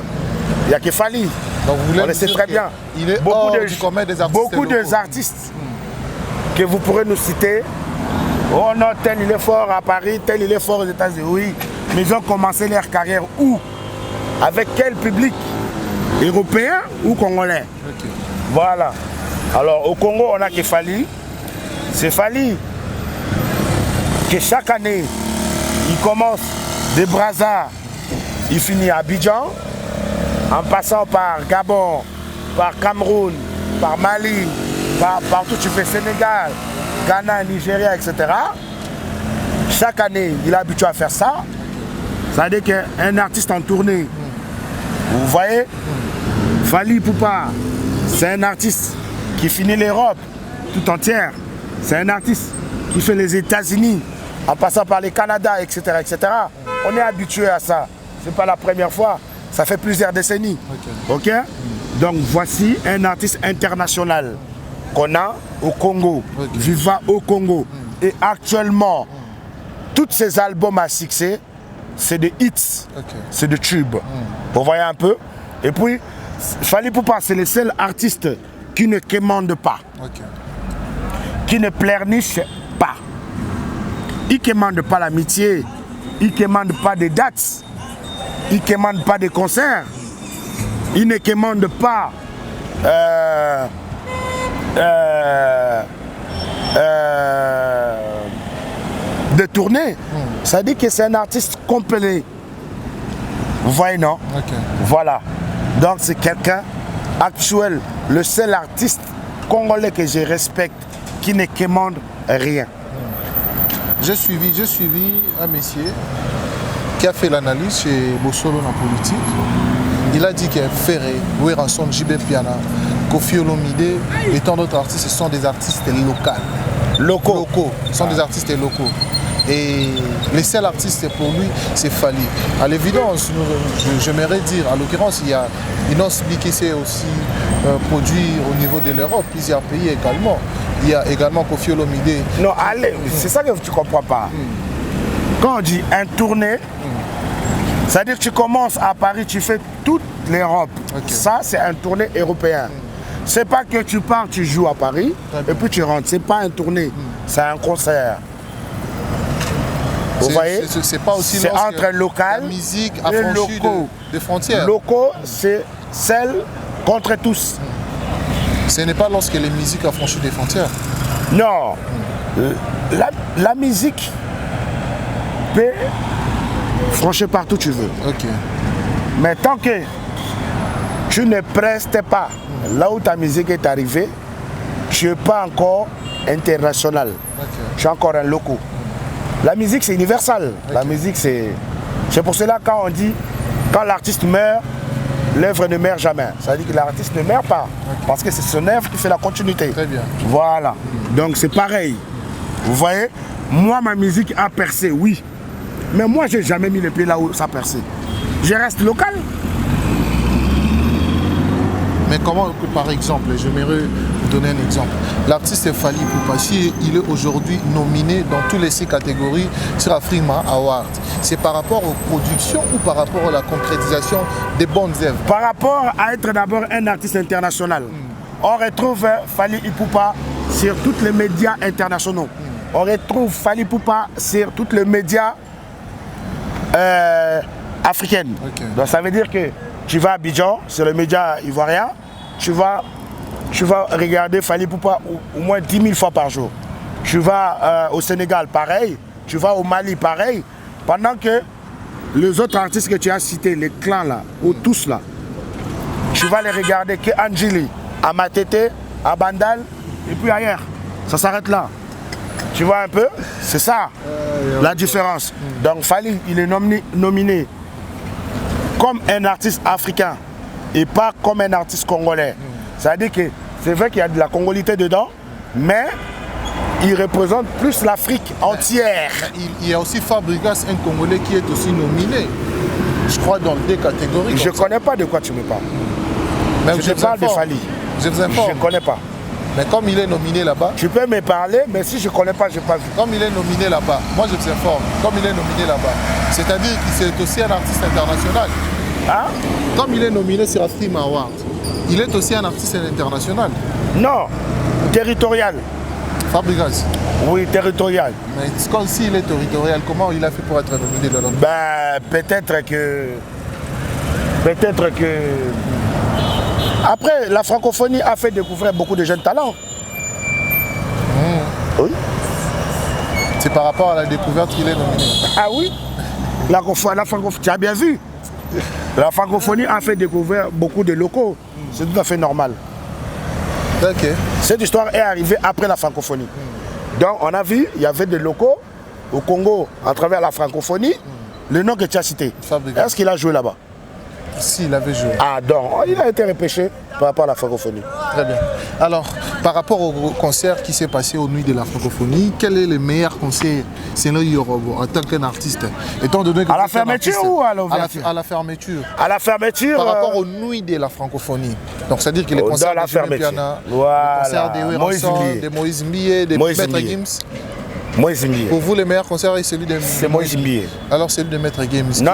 Il n'y a que Fally. On le sait très bien. Il est beaucoup des artistes que vous pourrez nous citer. Oh non, tel il est fort à Paris, tel il est fort aux États-Unis. Oui, mais ils ont commencé leur carrière où? Avec quel public? Européen ou congolais? Voilà. Alors au Congo, on a que Fally. C'est Fally que chaque année, il commence de Brazza, il finit à Abidjan, en passant par Gabon, par Cameroun, par Mali, partout tu fais Sénégal, Ghana, Nigeria, etc. Chaque année, il est habitué à faire ça. Ça veut dire qu'un artiste en tournée, vous voyez, Fally Ipupa, c'est un artiste qui finit l'Europe tout entière. C'est un artiste qui fait les États-Unis, en passant par le Canada, etc., etc. On est habitué à ça. Ce n'est pas la première fois. Ça fait plusieurs décennies. Ok? Donc voici un artiste international qu'on a au Congo, vivant au Congo. Et actuellement, tous ces albums à succès, c'est des hits, c'est des tubes. Vous voyez un peu? Et puis, Fally Ipupa, c'est le seul artiste qui ne commande pas, qui ne pleurniche pas. Il ne commande pas l'amitié, il ne commande pas des dates, il ne commande pas des concerts, il ne commande pas de tournées. Ça dit que c'est un artiste complet. Vous voyez, non? Voilà. Donc c'est quelqu'un actuel, le seul artiste congolais que je respecte, qui ne commande rien. J'ai suivi un monsieur qui a fait l'analyse chez Bossolo en politique. Il a dit que Ferré, Weranson, JB Piana, Koffi Olomide et tant d'autres artistes, ce sont des artistes locaux. Ce sont des artistes locaux. Et les seuls artistes pour lui, c'est Fally. À l'évidence, j'aimerais dire, à l'occurrence, il y a Inosbi qui s'est aussi produit au niveau de l'Europe, plusieurs pays également. Il y a également Koffi Olomide. Non, allez, c'est ça que tu ne comprends pas. Quand on dit un tournée, c'est-à-dire que tu commences à Paris, tu fais toute l'Europe. Ça, c'est un tournée européen. C'est pas que tu pars, tu joues à Paris, et puis tu rentres. C'est pas un tournée, c'est un concert. Vous voyez? C'est pas aussi c'est entre local la musique affranchie des frontières. Locaux, c'est celle contre tous. Ce n'est pas lorsque les musiques affranchissent des frontières. Non. La musique peut franchir partout tu veux. Ok. Mais tant que tu ne prestes pas. Là où ta musique est arrivée, tu n'es pas encore international. Tu es encore un loco. La musique, c'est universel. La musique, c'est... C'est pour cela quand on dit, quand l'artiste meurt, l'œuvre ne meurt jamais. Ça veut dire que l'artiste ne meurt pas. Parce que c'est son œuvre qui fait la continuité. Très bien. Voilà. Donc c'est pareil. Vous voyez, moi, ma musique a percé, oui. Mais moi, je n'ai jamais mis les pieds là où ça a percé. Je reste local. Mais comment, par exemple, j'aimerais vous donner un exemple. L'artiste Fally Ipupa, il est aujourd'hui nominé dans toutes les 6 catégories sur Afrima Award. C'est par rapport aux productions ou par rapport à la concrétisation des bonnes œuvres? Par rapport à être d'abord un artiste international, on retrouve Fally Ipupa sur tous les médias internationaux. On retrouve Fally Ipupa sur tous les médias africains. Donc ça veut dire que tu vas à Abidjan, sur les médias ivoiriens, tu vas regarder Fally Ipupa au moins 10 000 fois par jour. Tu vas au Sénégal, pareil. Tu vas au Mali, pareil. Pendant que les autres artistes que tu as cités, les clans là, ou tous là, tu vas les regarder que Angeli, à Matete, à Bandal, et puis ailleurs. Ça s'arrête là. Tu vois un peu? C'est ça la différence. Donc Fally, il est nominé comme un artiste africain et pas comme un artiste congolais. C'est-à-dire que c'est vrai qu'il y a de la congolité dedans, mais il représente plus l'Afrique entière. Il y a aussi Fabrigas, un Congolais qui est aussi nominé, je crois, dans 2 catégories. Je ne connais pas de quoi tu me parles. Même je te parle de Fally. Je ne connais pas. Mais comme il est nominé là-bas... Tu peux me parler, mais si je ne connais pas, je n'ai pas vu. Comme il est nominé là-bas, moi je vous informe, comme il est nominé là-bas, c'est-à-dire qu'il est aussi un artiste international. Hein? Comme il est nominé sur Afrima Award, il est aussi un artiste international. Non, territorial. Fabrigas. Oui, territorial. Mais comme s'il est territorial, comment il a fait pour être nominé là-bas? Ben, peut-être que... Après, la francophonie a fait découvrir beaucoup de jeunes talents. Oui. C'est par rapport à la découverte qu'il est nominé. Ah oui? La francophonie, tu as bien vu. La francophonie a fait découvrir beaucoup de locaux. C'est tout à fait normal. Ok. Cette histoire est arrivée après la francophonie. Donc on a vu, il y avait des locaux au Congo à travers la francophonie. Le nom que tu as cité, est-ce qu'il a joué là-bas? Si, il avait joué. Ah donc, il a été repêché par rapport à la francophonie. Très bien. Alors, par rapport au concert qui s'est passé aux Nuits de la francophonie, quel est le meilleur concert selon Yorobo en tant qu'un artiste? Étant donné que à la fermeture ou à l'ouverture? À la fermeture. À la fermeture. Par rapport aux Nuits de la francophonie. Donc, c'est-à-dire que les concerts de Jimmy Piana, voilà. Les concerts de Moïse Mbié, de Maître Gims. Moïse Mbié. Pour vous, le meilleur concert est celui de... C'est Moïse Mbié. Alors, celui de Maître Gims. Non,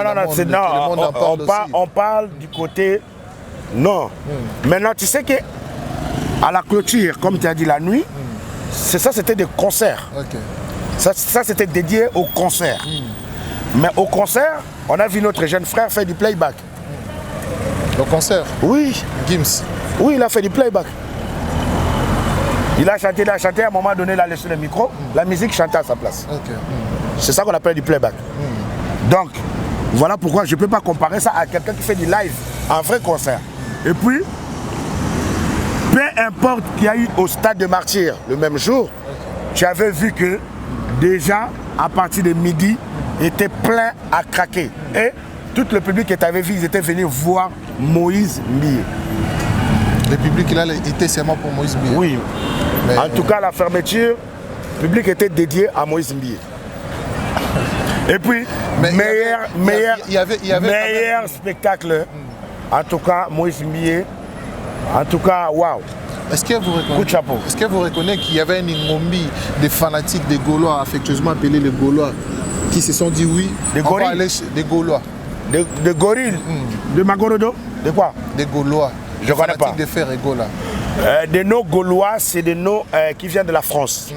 on parle du côté... Non. Maintenant, tu sais que à la clôture, comme tu as dit la nuit, c'est ça, c'était des concerts. Okay. Ça c'était dédié au concert. Mais au concert, on a vu notre jeune frère faire du playback. Au concert? Oui. Gims? Oui, il a fait du playback. Il a chanté, à un moment donné, il a laissé le micro, la musique chantait à sa place. Okay. C'est ça qu'on appelle du playback. Donc, voilà pourquoi je ne peux pas comparer ça à quelqu'un qui fait du live, un vrai concert. Et puis, peu importe qu'il y a eu au stade de Martyrs le même jour, tu avais vu que déjà, à partir de midi, était plein à craquer. Et tout le public que tu avais vu, ils étaient venus voir Moïse Mbié. Le public, il a été seulement pour Moïse Mbié. Oui. Mais... En tout cas, la fermeture, le public était dédié à Moïse Mbié. Et puis, meilleur spectacle, en tout cas, Moïse Mbié. En tout cas, waouh. Est-ce que vous reconnaissez qu'il y avait un ingombi des fanatiques des Gaulois, affectueusement appelés les Gaulois, qui se sont dit oui, des gorilles. Des Gaulois. Des gorilles. De Magorodo. De quoi? Des Gaulois. Je ne connais pas. De fer et Gaulois. Des noms gaulois, c'est des noms qui viennent de la France.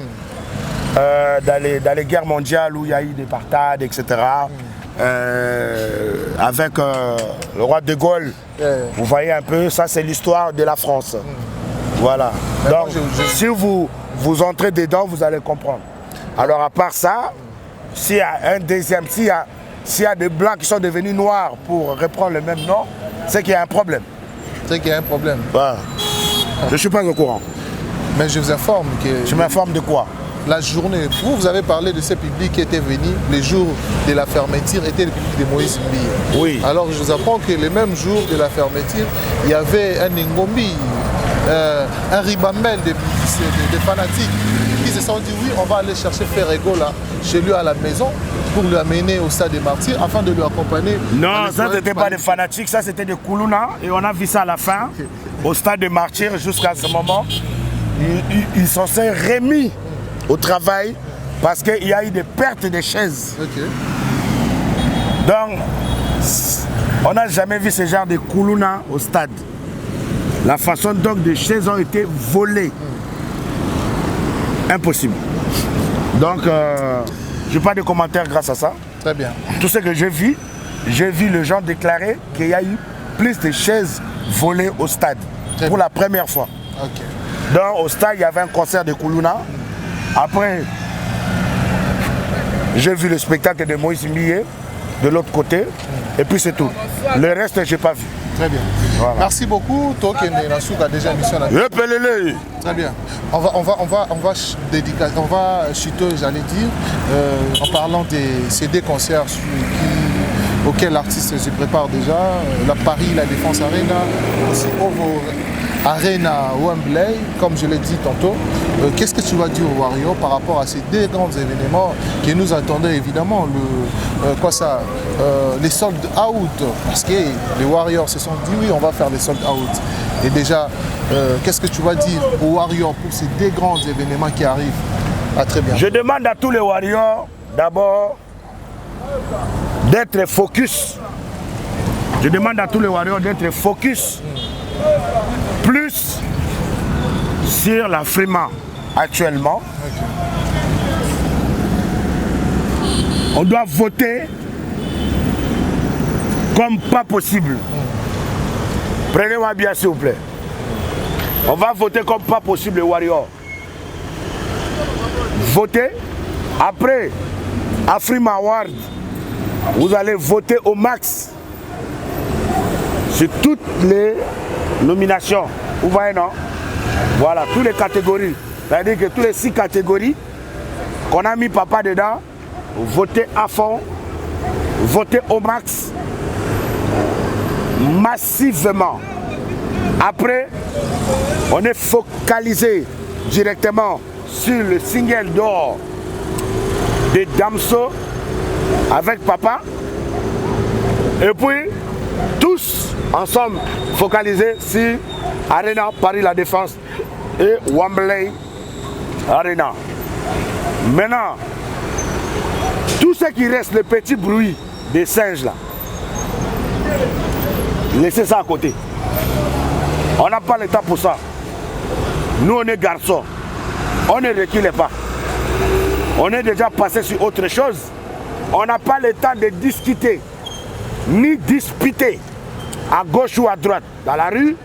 Dans les guerres mondiales où il y a eu des partades, etc. Avec le roi de Gaulle, vous voyez un peu, ça c'est l'histoire de la France. Voilà. Donc, si vous entrez dedans, vous allez comprendre. Alors à part ça, s'il y a un deuxième, s'il y a des blancs qui sont devenus noirs pour reprendre le même nom, c'est qu'il y a un problème. C'est qu'il y a un problème. Bah, je ne suis pas au courant. Mais je vous informe que... Je m'informe de quoi? La journée, vous avez parlé de ces publics qui étaient venus, les jours de la fermeture étaient le public de Moïse Mbie. Oui. Alors je vous apprends que les mêmes jours de la fermeture, il y avait un Ngombi, un ribambelle de fanatiques qui se sont dit oui, on va aller chercher Ferrego là, chez lui à la maison pour lui amener au stade des martyrs afin de lui accompagner. Non, ça n'était pas des fanatiques, ça c'était des Koulouna et on a vu ça à la fin, au stade des martyrs jusqu'à ce moment. Ils sont remis au travail parce qu'il y a eu des pertes de chaises. Okay. Donc, on n'a jamais vu ce genre de Koulouna au stade. La façon dont des chaises ont été volées. Impossible. Donc, je n'ai pas de commentaires grâce à ça. Très bien. Tout ce que j'ai vu les gens déclarer qu'il y a eu plus de chaises volées au stade. Très pour bien. la première fois. Okay. Donc, au stade, il y avait un concert de Koulouna. Après, j'ai vu le spectacle de Moïse Mbie de l'autre côté. Et puis c'est tout. Le reste, je n'ai pas vu. Très bien. Voilà. Merci beaucoup. Token a déjà émission. Très bien. On va chuter, j'allais dire, en parlant des CD concerts auxquels l'artiste se prépare déjà. La Paris, la Défense Arena, aussi Ovo Arena Wembley, comme je l'ai dit tantôt. Qu'est-ce que tu vas dire aux Warriors par rapport à ces deux grands événements qui nous attendaient évidemment, les sold out, parce que les Warriors se sont dit oui, on va faire les sold out. Et déjà, qu'est-ce que tu vas dire aux Warriors pour ces deux grands événements qui arrivent? À très bien. Je demande à tous les Warriors d'abord d'être focus. Je demande à tous les Warriors d'être focus plus sur la Frima actuellement. Okay. On doit voter comme pas possible. Prenez-moi bien s'il vous plaît. On va voter comme pas possible les Warriors. Votez. Après Afrima Award, vous allez voter au max sur toutes les nominations. Vous voyez, non? Voilà, toutes les catégories. C'est-à-dire que toutes les 6 catégories qu'on a mis papa dedans, votez à fond, votez au max, massivement. Après, on est focalisé directement sur le single d'or de Damso avec papa. Et puis, tous ensemble focalisés sur Arena Paris La Défense et Wembley Arena. Maintenant, tout ce qui reste, le petit bruit des singes là, laissez ça à côté. On n'a pas le temps pour ça. Nous on est garçons, on ne recule pas. On est déjà passé sur autre chose. On n'a pas le temps de discuter, ni disputer à gauche ou à droite, dans la rue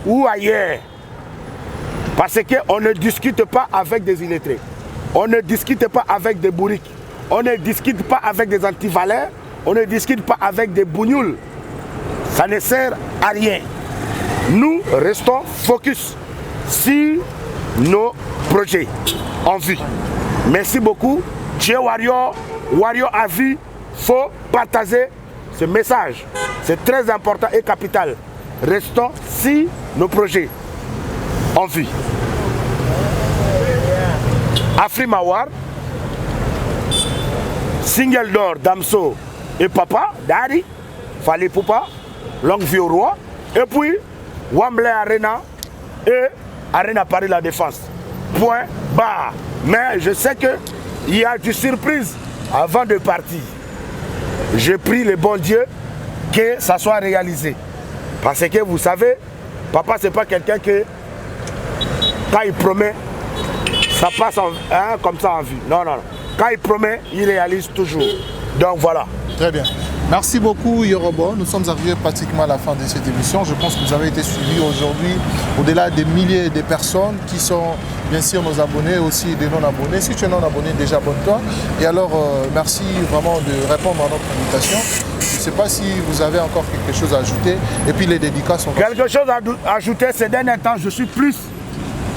ou ailleurs. Parce qu'on ne discute pas avec des illettrés. On ne discute pas avec des bourriques. On ne discute pas avec des antivaleurs. On ne discute pas avec des bougnoules. Ça ne sert à rien. Nous restons focus sur nos projets en vue. Merci beaucoup. Dieu Warrior, Warrior à vie, faut partager ce message. C'est très important et capital. Restons sur nos projets en vue. Afrima Award, single d'or Damso et papa, Daddy, Fali Poupa, longue vie au roi, et puis Wembley Arena et Arena Paris La Défense. Point barre. Mais je sais qu'il y a du surprise avant de partir. Je prie le bon Dieu que ça soit réalisé. Parce que vous savez, papa c'est pas quelqu'un que quand il promet, ça passe comme ça en vue. Non, non, non. Quand il promet, il réalise toujours. Donc voilà. Très bien. Merci beaucoup Yorobo. Nous sommes arrivés pratiquement à la fin de cette émission. Je pense que vous avez été suivis aujourd'hui au-delà des milliers de personnes qui sont bien sûr nos abonnés, aussi des non-abonnés. Si tu es non-abonné, déjà abonne-toi. Et alors, merci vraiment de répondre à notre invitation. Je ne sais pas si vous avez encore quelque quelque chose à ajouter. Et puis les dédicaces sont... Quelque chose à ajouter, ces derniers temps, je suis plus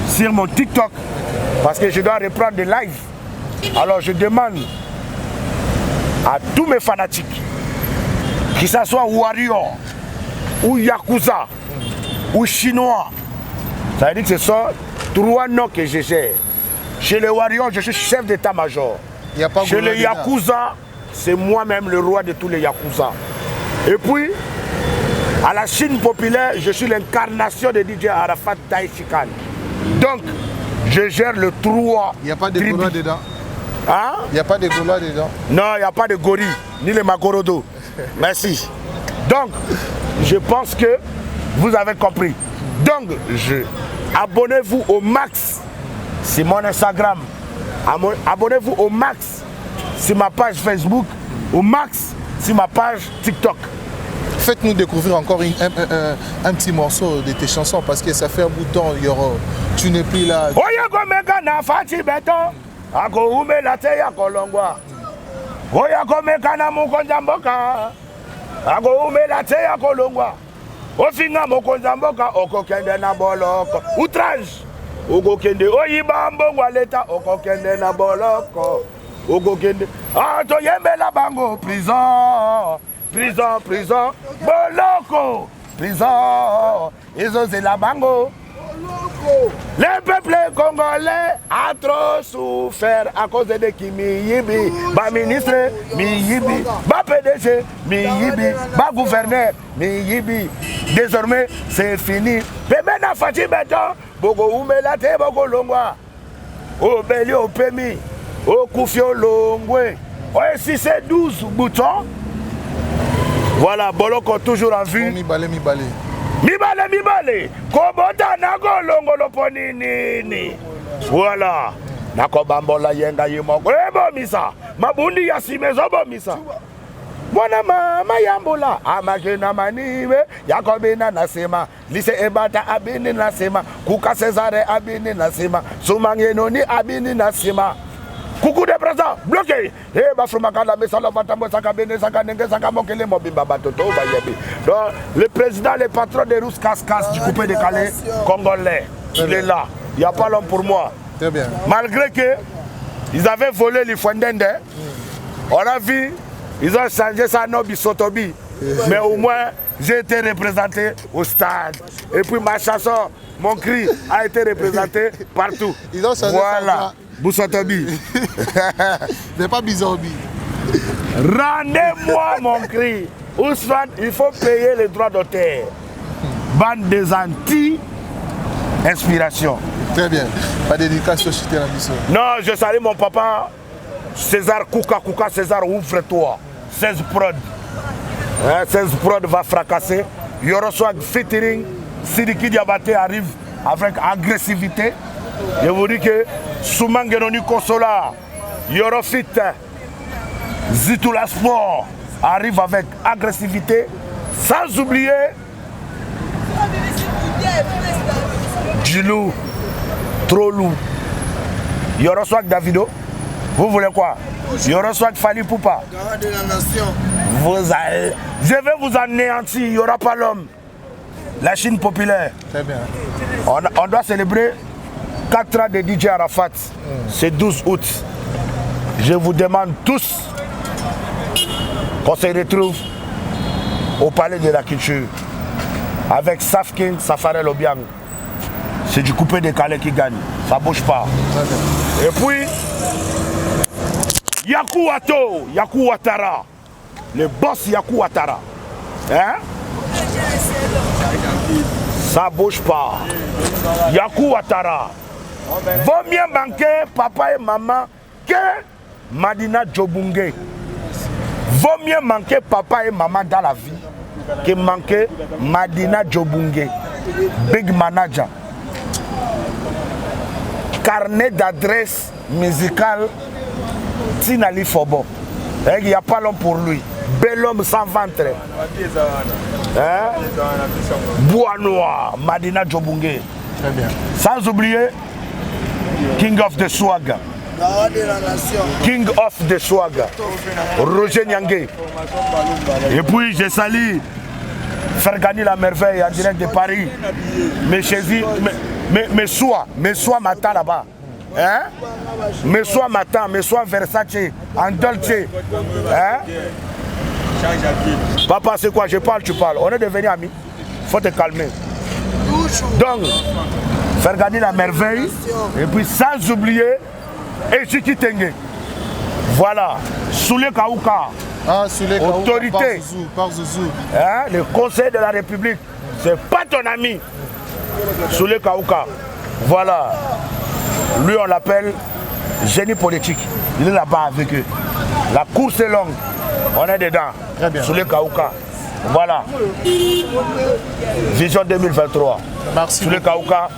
sur mon TikTok parce que je dois reprendre des lives. Alors je demande à tous mes fanatiques, que ce soit Warrior, ou Yakuza, ou Chinois, ça veut dire que ce sont 3 noms que je gère. Chez les Warriors, je suis chef d'état-major. Chez les Yakuza, c'est moi-même le roi de tous les Yakuza. Et puis, à la Chine populaire, je suis l'incarnation de DJ Arafat Taïchikan. Donc, je gère le 3. Il n'y a pas de Gaulois dedans. Hein? Il n'y a pas de Gaulois dedans. Non, il n'y a pas de gorille, ni les Makorodo. Merci. Donc, je pense que vous avez compris. Donc, abonnez-vous au max sur mon Instagram. Abonnez-vous au max sur ma page Facebook. Au max sur ma page TikTok. Faites-nous découvrir encore un petit morceau de tes chansons parce que ça fait un bout de temps, Yoro. Tu n'es plus là. Outrage. Ogokende oyibambo waleta okokende na boloko. Ogokende atoyembe la bango prison. Prison, prison, boloko, prison, ils la bango. Le peuple congolais a trop souffert à cause de qui Miyibi, ba ministre, Miyibi, ba PDG, Miyibi, ba gouverneur, Miyibi. Désormais, c'est fini. Pemena Fati Beton, Bogo Umelate, Bogo Longwa, au Beli, au Pemi, au Koufio Longwe. Si c'est 12 boutons. Voilà, Boloko toujours en vue. Mibale. Kobota nago longolo ponini. Voilà. Nako bambola yenga yimoko. Misa. Mabundi ya simezo misa. Mwana mama yambula. Amagena maniwe. Yakobina nasema. Lise ebata abini nasema. Kuka Cesare abini nasema. Sumangenoni abini nasema. Coucou des présents, bloqué. Eh, Bafrumakala, Messala, Vatambo, Sakabene, Sakanenge, Sakamokele, Mobimba, Batoto, Bayebi. Donc, le président, le patron des Rousses Cascas du coupé décalé congolais, il est là. Il n'y a pas l'homme pour moi. Très bien. Malgré qu'ils avaient volé les Fondende, on a vu, ils ont changé ça en Bisotobi. Mais au moins, j'ai été représenté au stade. Et puis ma chanson, mon cri, a été représenté partout. Ils ont changé voilà. Boussotobi. C'est pas Bizorbi. Rendez-moi mon cri. Ousmane, il faut payer les droits d'auteur. Bande des anti-inspiration. Très bien. Pas d'éducation chez la mission. Non, je salue mon papa. César Kouka, César, ouvre-toi. 16 prod. 16 prod va fracasser. Yoroswag featuring. Sidiki Diabaté arrive avec agressivité. Je vous dis que Soumangenoni Konsola, Yorofit, Zitoula Sport arrive avec agressivité, sans oublier Djilou, Trolou, Yoroswag Davido. Vous voulez quoi? Yoroswag Fali Poupa. Je vais vous anéantir, il n'y aura pas l'homme. La Chine populaire. Très bien. On doit célébrer 4 ans de DJ Arafat, c'est 12 août. Je vous demande tous qu'on se retrouve au Palais de la Culture avec Safkin, Safarel Obiang. C'est du coupé décalé qui gagne, ça bouge pas. Et puis, Yakou Ato, Yakou Ouattara, le boss Yakou Ouattara. Hein? Ça bouge pas. Yakou Ouattara. Vaut mieux manquer papa et maman que Madina Djobungé. Vaut mieux manquer papa et maman dans la vie que manquer Madina Djobungé. Big manager. Carnet d'adresse musicale Tinali Fobo. Il n'y a pas l'homme pour lui. Bel homme sans ventre. Hein? Bois noir, Madina Djobungé. Très bien. Sans oublier King of the Swag. King of the Swag. Roger Nyangé. Et puis je salue faire gagner la merveille en direct de Paris. Mais chez mais soit matin là-bas. Hein? Mais soit matin, mais soit Versace, en Dolce. Hein? Papa, c'est quoi? Je parle, tu parles. On est devenus amis. Faut te calmer. Donc, faire gagner la merveille. Et puis sans oublier Echiki Tengue. Voilà. Soulé Kaouka. Ah, Soulé Kaouka. Autorité. Par Zouzou. Hein? Le Conseil de la République. C'est pas ton ami. Soulé Kaouka. Voilà. Lui, on l'appelle génie politique. Il est là-bas avec eux. La course est longue. On est dedans. Très bien. Soulé Kaouka. Voilà. Vision 2023. Merci. Soulé Kaouka.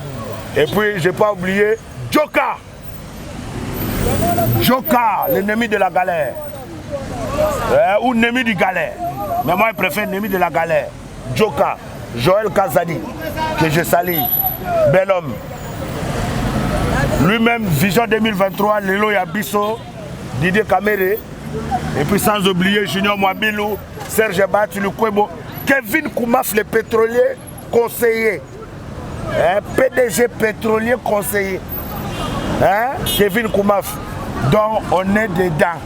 Et puis, je n'ai pas oublié Joka. Joka, l'ennemi de la galère. Ou l'ennemi du galère. Mais moi, je préfère l'ennemi de la galère. Joka. Joël Kazadi. Que je salue. Bel homme. Lui-même, Vision 2023, Lelo Yabiso, Didier Kamere. Et puis sans oublier Junior Mwabilou, Serge Batulu Kwebo, Kevin Koumaf, le pétrolier conseiller. Hein? PDG pétrolier conseiller. Hein? Kevin Koumaf. Donc on est dedans.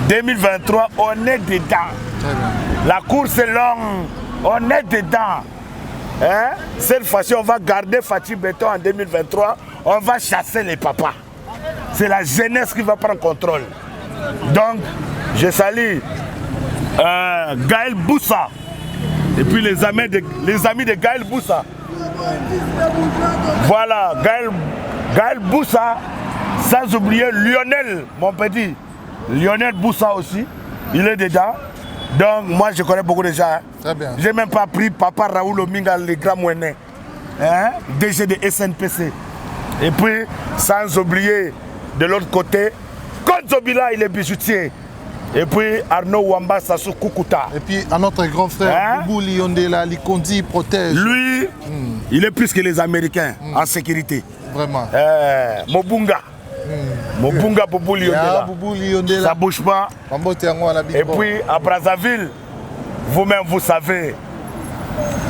2023, on est dedans. La course est longue. On est dedans. Hein? Cette fois-ci, on va garder Fatih Béton en 2023. On va chasser les papas. C'est la jeunesse qui va prendre contrôle. Donc, je salue Gaël Boussa. Et puis les amis de Gaël Boussa. Voilà, Gaël Boussa. Sans oublier Lionel, mon petit. Lionel Boussa aussi. Il est dedans. Donc, moi, je connais beaucoup de gens. Hein. Très bien. Je n'ai même pas pris Papa Raoul Ominga, le grand moinet. Hein? DG de SNPC. Et puis, sans oublier, de l'autre côté, Konzobila, il est bijoutier. Et puis, Arnaud Wamba Sassou Kukuta. Et puis, à notre grand frère, hein? Boubou Liondela, Likondi protège. Lui, il est plus que les Américains en sécurité. Vraiment. Mobunga. Mobunga Boubou Liondela. Boubou Liondela. Ça ne bouge pas. Et puis, à Brazzaville, vous-même, vous savez,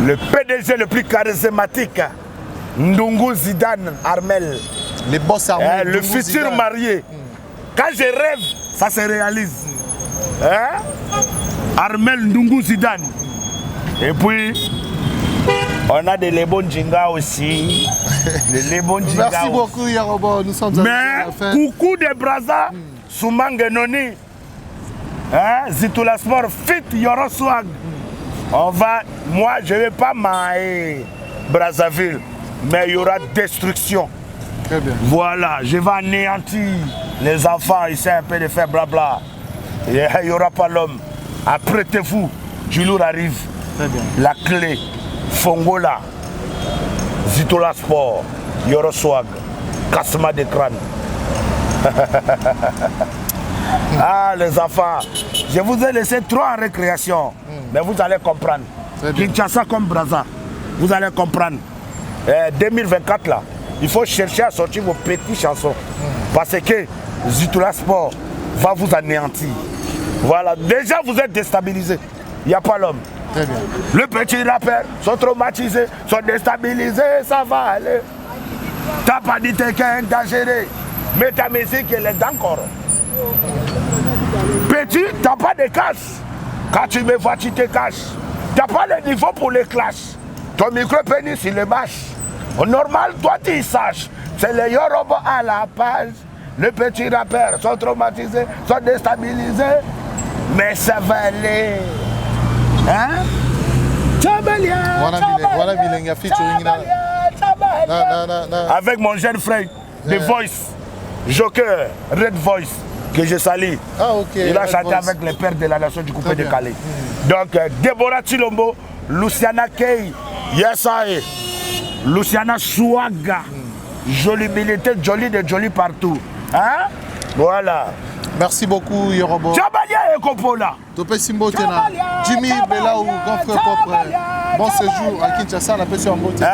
le PDG le plus charismatique, Ndungu Zidane Armel. Les boss armés. Le futur Zidane. Marié. Quand je rêve, ça se réalise. Hein? Armel Ndungu Zidane. Et puis, on a des Lebon Djinga aussi. Les Lebon Djinga. Merci beaucoup, Yarobo. Nous sommes mais coucou de Brazza, Soumangenoni. Hein? Zitoula Sport, Fit Yoro Swag. On va, moi, je ne vais pas mailler Brazzaville, mais il y aura destruction. Très bien. Voilà, je vais anéantir les enfants, ici un peu de faire blabla. Il n'y aura pas l'homme. Apprêtez-vous, Julour arrive. Très bien. La clé, Fongola, Zitola Sport, Yoro Swag, Kasma de crâne. Ah, les enfants, je vous ai laissé trop en récréation, mais vous allez comprendre. Kinshasa comme Brazza, vous allez comprendre. 2024 là, il faut chercher à sortir vos petites chansons. Parce que Zitola Sport va vous anéantir. Voilà, déjà vous êtes déstabilisés. Il n'y a pas l'homme. Très bien. Le petit rappeur sont traumatisés, sont déstabilisés, ça va aller. T'as pas dit quelqu'un exagéré, mais ta musique elle est encore. Petit, t'as pas de cash. Quand tu me vois, tu te caches. T'as pas le niveau pour les clashs. Ton micro-pénis, il est bâche. Au normal, toi, tu saches. C'est les Yoruba à la page. Les petits rappeurs sont traumatisés, sont déstabilisés. Mais ça va aller. Hein? Voilà, Bilenga featuring. Avec mon jeune frère, The Voice, Joker, Red Voice, que je salue. Ah, ok. Il a chanté avec les pères de la nation du coupé de Calais. Donc, Deborah Chilombo, Luciana Kay, Yesae, Luciana Chouaga, jolie milité, jolie de jolie partout. Hein? Voilà. Merci beaucoup, Yorobo. Jabalia et Kopola. Topé Simbo Tena. Jimmy Belaou, grand frère propre. Bon séjour à Kinshasa, on appelle ça en beauté.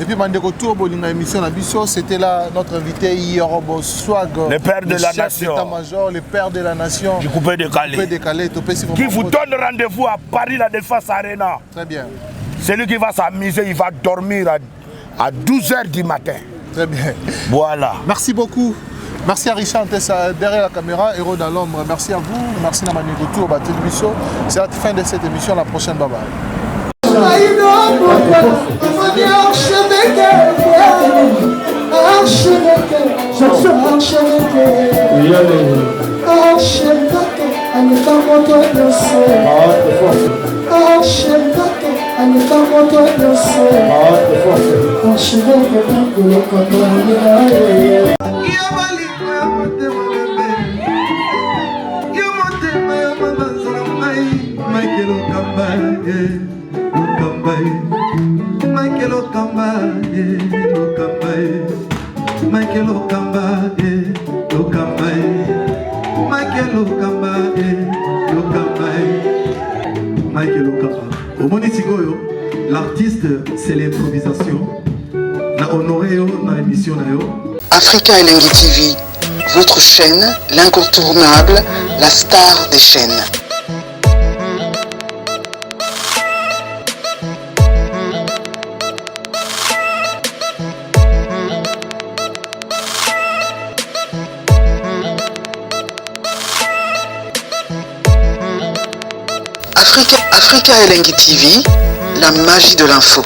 Et puis, Mandeko Tourbo, l'émission Abisso, c'était là notre invité, Yorobo Swag. Le père de la nation. Major, le père de la nation. Du coupé décalé. Qui vous donne rendez-vous à Paris, la Défense Arena. Très bien. Celui qui va s'amuser, il va dormir à 12h du matin. Très bien. Voilà. Merci beaucoup. Merci à Richard Tessa derrière la caméra, héros dans l'ombre. Merci à vous. Merci à Mani Retour, Télévision. C'est la fin de cette émission. La prochaine, bye bye. L'artiste, c'est l'improvisation. Na honoré dans l'émission. Africa Elengi TV, votre chaîne, l'incontournable, la star des chaînes. Africa Elengi TV, la magie de l'info.